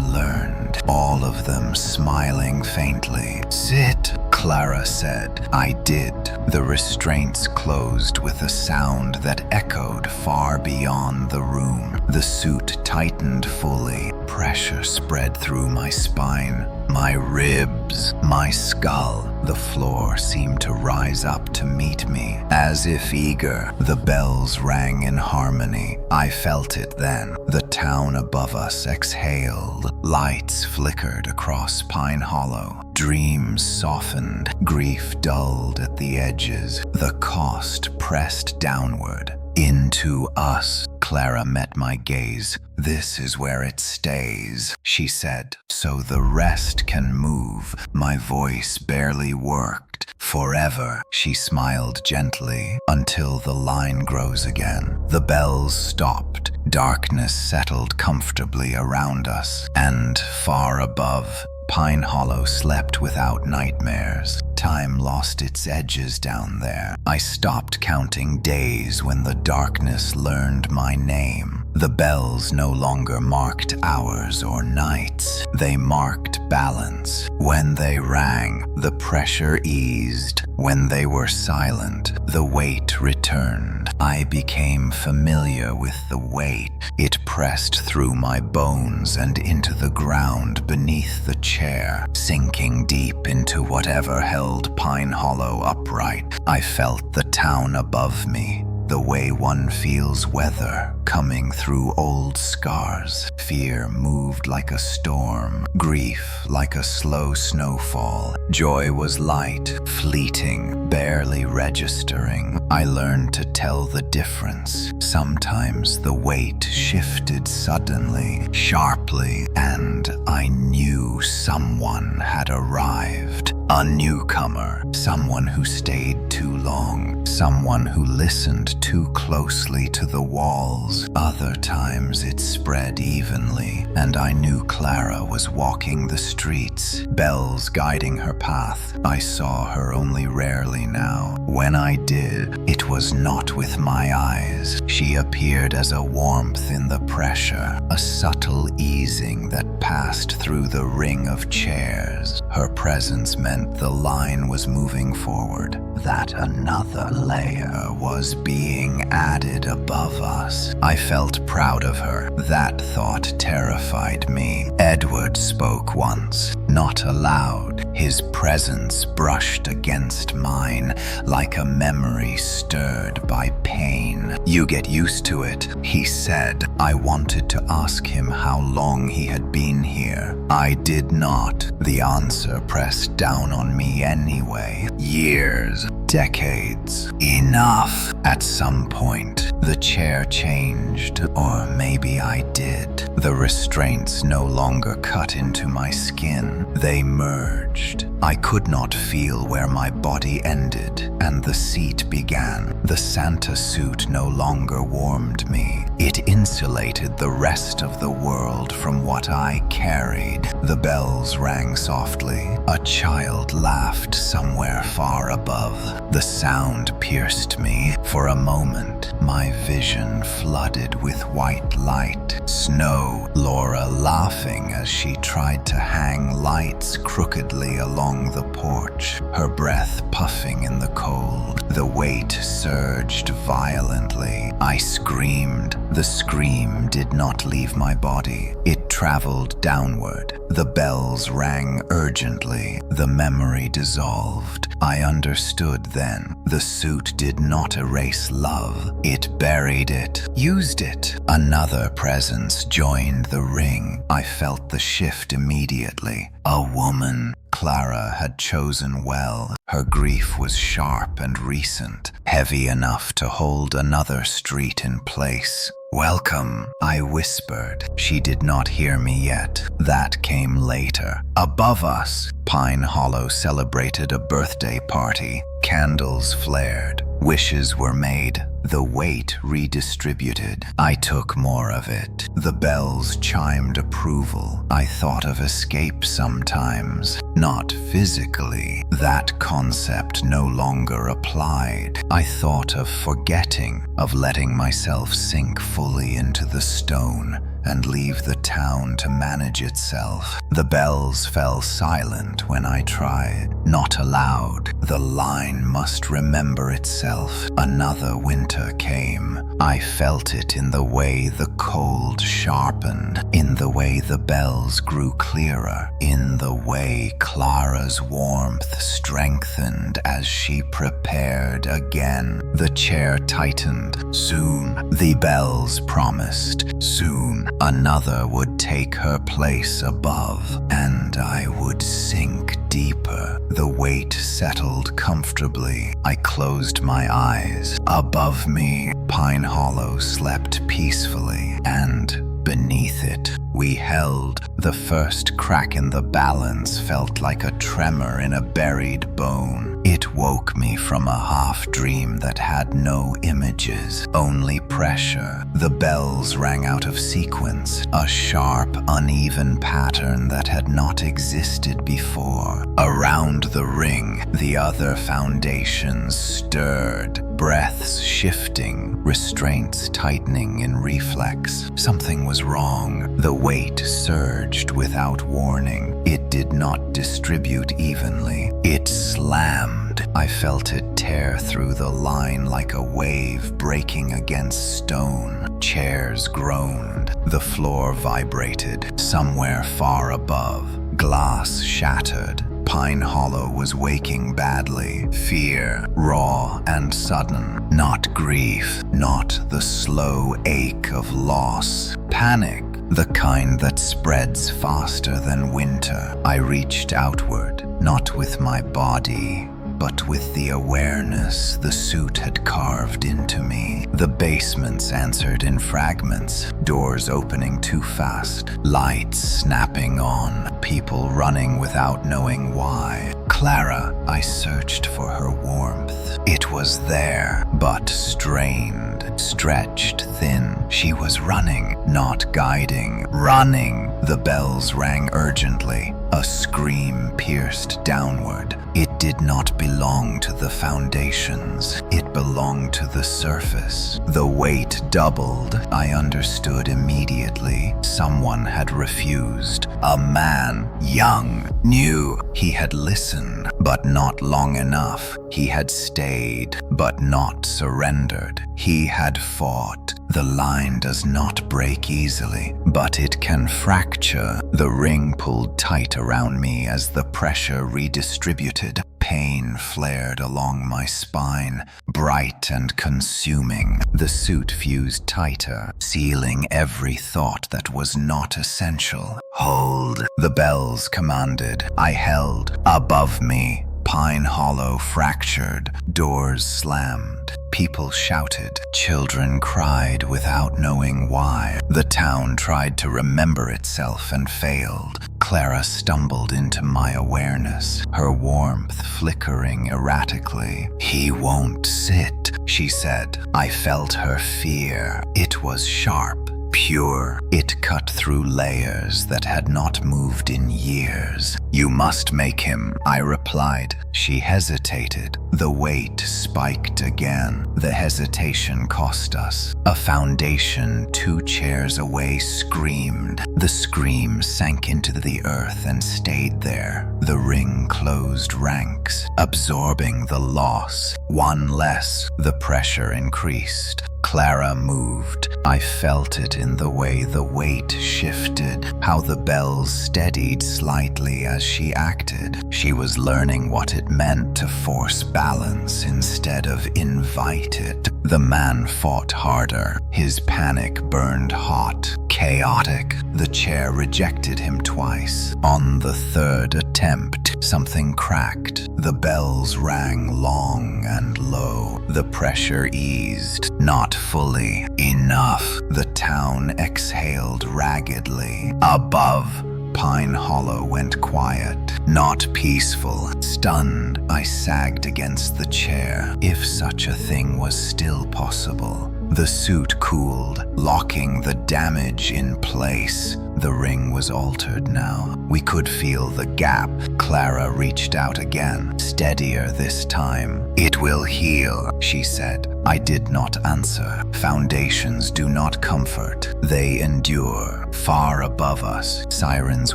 learned. All of them smiling faintly. "Sit," Clara said. I did. The restraints closed with a sound that echoed far beyond the room. The suit tightened fully. Pressure spread through my spine, my ribs, my skull. The floor seemed to rise up to meet me, as if eager. The bells rang in harmony. I felt it then. The town above us exhaled. Lights flickered across Pine Hollow. Dreams softened. Grief dulled at the edges. The cost pressed downward. Into us. Clara met my gaze. "This is where it stays," she said, "so the rest can move." My voice barely worked. "Forever," she smiled gently, "until the line grows again." The bells stopped. Darkness settled comfortably around us, and far above, Pine Hollow slept without nightmares. Time lost its edges down there. I stopped counting days when the darkness learned my name. The bells no longer marked hours or nights. They marked balance. When they rang, the pressure eased. When they were silent, the weight returned. I became familiar with the weight. It pressed through my bones and into the ground beneath the chair, sinking deep into whatever held Pine Hollow upright. I felt the town above me, the way one feels weather coming through old scars. Fear moved like a storm, grief like a slow snowfall. Joy was light, fleeting, barely registering. I learned to tell the difference. Sometimes the weight shifted suddenly, sharply, and I knew someone had arrived. A newcomer, someone who stayed too long, someone who listened too closely to the walls. Other times it spread evenly, and I knew Clara was walking the streets, bells guiding her path. I saw her only rarely now. When I did, it was not with my eyes. She appeared as a warmth in the pressure, a subtle easing that passed through the ring of chairs. Her presence meant the line was moving forward, that another layer was being added above us. I felt proud of her. That thought terrified me. Edward spoke once, not aloud. His presence brushed against mine like a memory stirred by pain. "You get used to it," he said. I wanted to ask him how long he had been here. I did not. The answer pressed down on me anyway. Years. Decades. Enough. At some point, the chair changed, or maybe I did. The restraints no longer cut into my skin. They merged. I could not feel where my body ended and the seat began. The Santa suit no longer warmed me. It insulated the rest of the world from what I carried. The bells rang softly. A child laughed somewhere far above. The sound pierced me. For a moment, my vision flooded with white light. Snow, Laura laughing as she tried to hang lights crookedly along the porch, her breath puffing in the cold. The weight surged violently. I screamed. The scream did not leave my body. It traveled downward. The bells rang urgently. The memory dissolved. I understood then. The suit did not erase love. It buried it, used it. Another presence joined the ring. I felt the shift immediately. A woman. Clara had chosen well. Her grief was sharp and recent, heavy enough to hold another street in place. "Welcome," I whispered. She did not hear me yet. That came later. Above us, Pine Hollow celebrated a birthday party. Candles flared. Wishes were made. The weight redistributed. I took more of it. The bells chimed approval. I thought of escape sometimes. Not physically. That concept no longer applied. I thought of forgetting, of letting myself sink fully into the stone and leave the town to manage itself. The bells fell silent when I tried. Not allowed. The line must remember itself. Another winter came. I felt it in the way the cold sharpened, in the way the bells grew clearer, in the way Clara's warmth strengthened as she prepared again. The chair tightened. Soon, the bells promised. Soon, another would take her place above, and I would sink deeper. The weight settled comfortably. I closed my eyes. Above me, Pine Hollow slept peacefully, and beneath it, we held. The first crack in the balance felt like a tremor in a buried bone. It woke me from a half-dream that had no images, only pressure. The bells rang out of sequence, a sharp, uneven pattern that had not existed before. Around the ring, the other foundations stirred, breaths shifting, restraints tightening in reflex. Something was wrong. The weight surged without warning. It did not distribute evenly. It slammed. I felt it tear through the line like a wave breaking against stone. Chairs groaned. The floor vibrated. Somewhere far above, glass shattered. Pine Hollow was waking badly. Fear, raw and sudden. Not grief, not the slow ache of loss. Panic, the kind that spreads faster than winter. I reached outward, not with my body, but with the awareness the suit had carved into me. The basements answered in fragments, doors opening too fast, lights snapping on, people running without knowing why. Clara, I searched for her warmth. It was there, but strained, stretched thin. She was running, not guiding. Running! The bells rang urgently. A scream pierced downward. It did not belong to the foundations. It belonged to the surface. The weight doubled. I understood immediately. Someone had refused. A man, young, new. He had listened, but not long enough. He had stayed, but not surrendered. He had fought. The line does not break easily, but it can fracture. The ring pulled tight around me as the pressure redistributed. Pain flared along my spine, bright and consuming. The suit fused tighter, sealing every thought that was not essential. Hold, the bells commanded. I held. Above me, Pine Hollow fractured, doors slammed. People shouted, children cried without knowing why. The town tried to remember itself and failed. Clara stumbled into my awareness, her warmth flickering erratically. "He won't sit," she said. I felt her fear. It was sharp, pure. It cut through layers that had not moved in years. "You must make him," I replied. She hesitated. The weight spiked again. The hesitation cost us. A foundation 2 chairs away screamed. The scream sank into the earth and stayed there. The ring closed ranks, absorbing the loss. One less. The pressure increased. Clara moved. I felt it in the way the weight shifted, how the bells steadied slightly as she acted. She was learning what it meant to force balance instead of invite it. The man fought harder. His panic burned hot, chaotic. The chair rejected him twice. On the 3rd attempt, something cracked. The bells rang long and low. The pressure eased, not fully. Enough. The town exhaled raggedly. Above, Pine Hollow went quiet, not peaceful. Stunned, I sagged against the chair, if such a thing was still possible. The suit cooled, locking the damage in place. The ring was altered now. We could feel the gap. Clara reached out again, steadier this time. "It will heal," she said. I did not answer. Foundations do not comfort. They endure. Far above us, sirens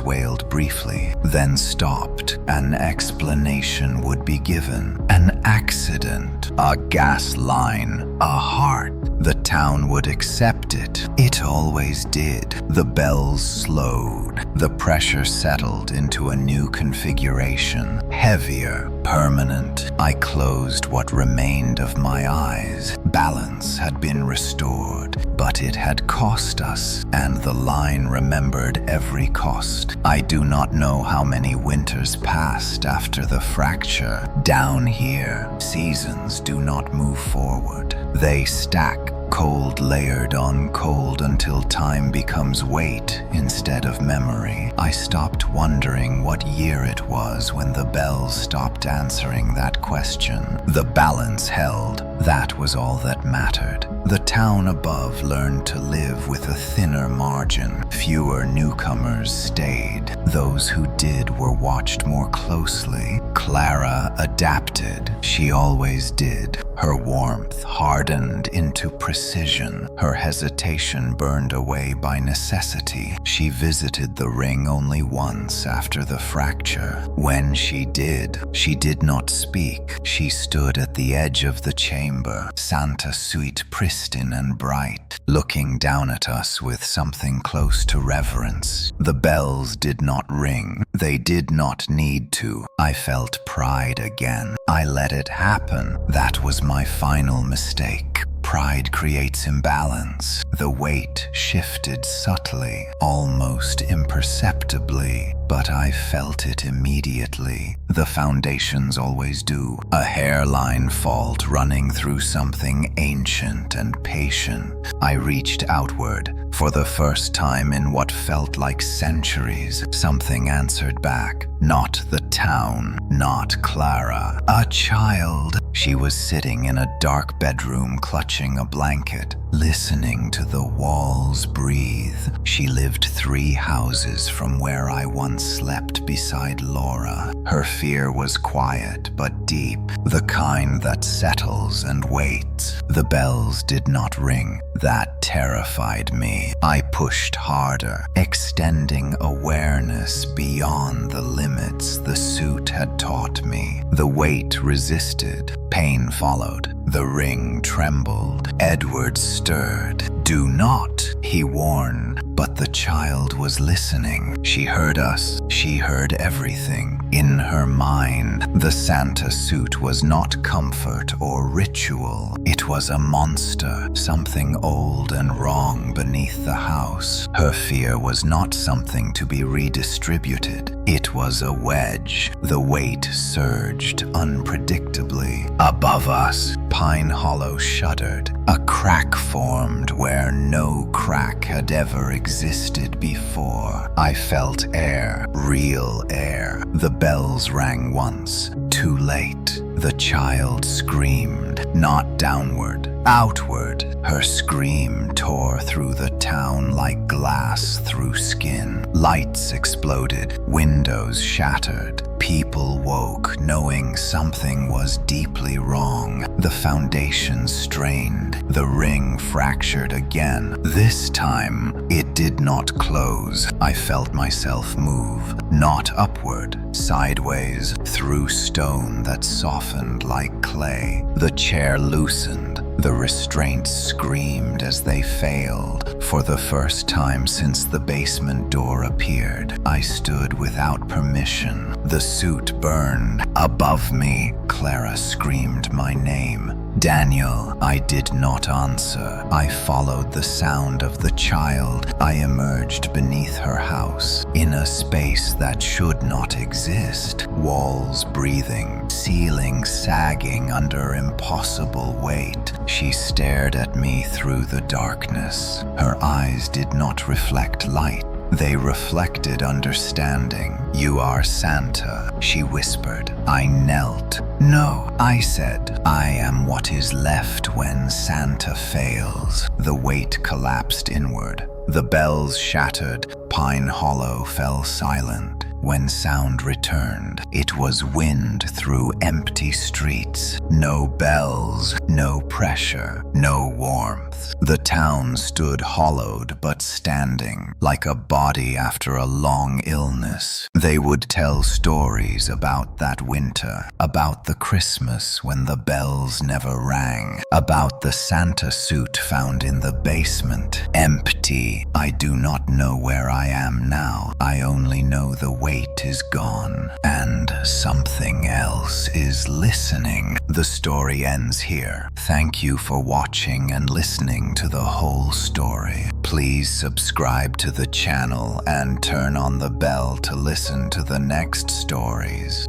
wailed briefly, then stopped. An explanation would be given. An accident, a gas line, a heart. The town would accept it. It always did. The bells slowed. The pressure settled into a new configuration. Heavier, permanent. I closed what remained of my eyes. Balance had been restored, but it had cost us, and the line remembered every cost. I do not know how many winters passed after the fracture. Down here, seasons do not move forward. They stack, cold layered on cold until time becomes weight instead of memory. I stopped wondering what year it was when the bells stopped answering that question. The balance held. That was all that mattered. The town above learned to live with a thinner margin. Fewer newcomers stayed. Those who did were watched more closely. Clara adapted. She always did. Her warmth hardened into precision. Her hesitation burned away by necessity. She visited the ring only once after the fracture. When she did not speak. She stood at the edge of the chamber, Santa suite pristine and bright, looking down at us with something close to reverence. The bells did not ring. They did not need to. I felt pride again. I let it happen. That was my final mistake. Pride creates imbalance. The weight shifted subtly, almost imperceptibly, but I felt it immediately. The foundations always do. A hairline fault running through something ancient and patient. I reached outward. For the first time in what felt like centuries, something answered back. Not the town, not Clara. A child. She was sitting in a dark bedroom clutching a blanket, listening to the walls breathe. She lived 3 houses from where I once slept beside Laura. Her fear was quiet but deep, the kind that settles and waits. The bells did not ring. That terrified me. I pushed harder, extending awareness beyond the limits the suit had taught me. The weight resisted. Pain followed. The ring trembled. Edward stirred. "Do not," he warned. But the child was listening. She heard us. She heard everything. In her mind, the Santa suit was not comfort or ritual. It was a monster, something old and wrong beneath the house. Her fear was not something to be redistributed. It was a wedge. The weight surged unpredictably. Above us, Pine Hollow shuddered. A crack formed where no crack had ever existed before. I felt air, real air. The bells rang once, too late. The child screamed, not downward, outward. Her scream tore through the town like glass through skin. Lights exploded, windows shattered. People woke, knowing something was deeply wrong. The foundation strained. The ring fractured again. This time, it did not close. I felt myself move, not upward, sideways, through stone that softened like clay. The chair loosened. The restraints screamed as they failed. For the first time since the basement door appeared, I stood without permission. The suit burned. Above me, Clara screamed my name. Daniel, I did not answer. I followed the sound of the child. I emerged beneath her house, in a space that should not exist. Walls breathing, ceiling sagging under impossible weight. She stared at me through the darkness. Her eyes did not reflect light. They reflected understanding. "You are Santa," she whispered. I knelt. "No," I said. "I am what is left when Santa fails." The weight collapsed inward. The bells shattered. Pine Hollow fell silent. When sound returned, it was wind through empty streets. No bells, no pressure, no warmth. The town stood hollowed but standing, like a body after a long illness. They would tell stories about that winter, about the Christmas when the bells never rang, about the Santa suit found in the basement. Empty. I do not know where I am now. I only know the weight is gone, and something else is listening. The story ends here. Thank you for watching and listening to the whole story. Please subscribe to the channel and turn on the bell to listen to the next stories.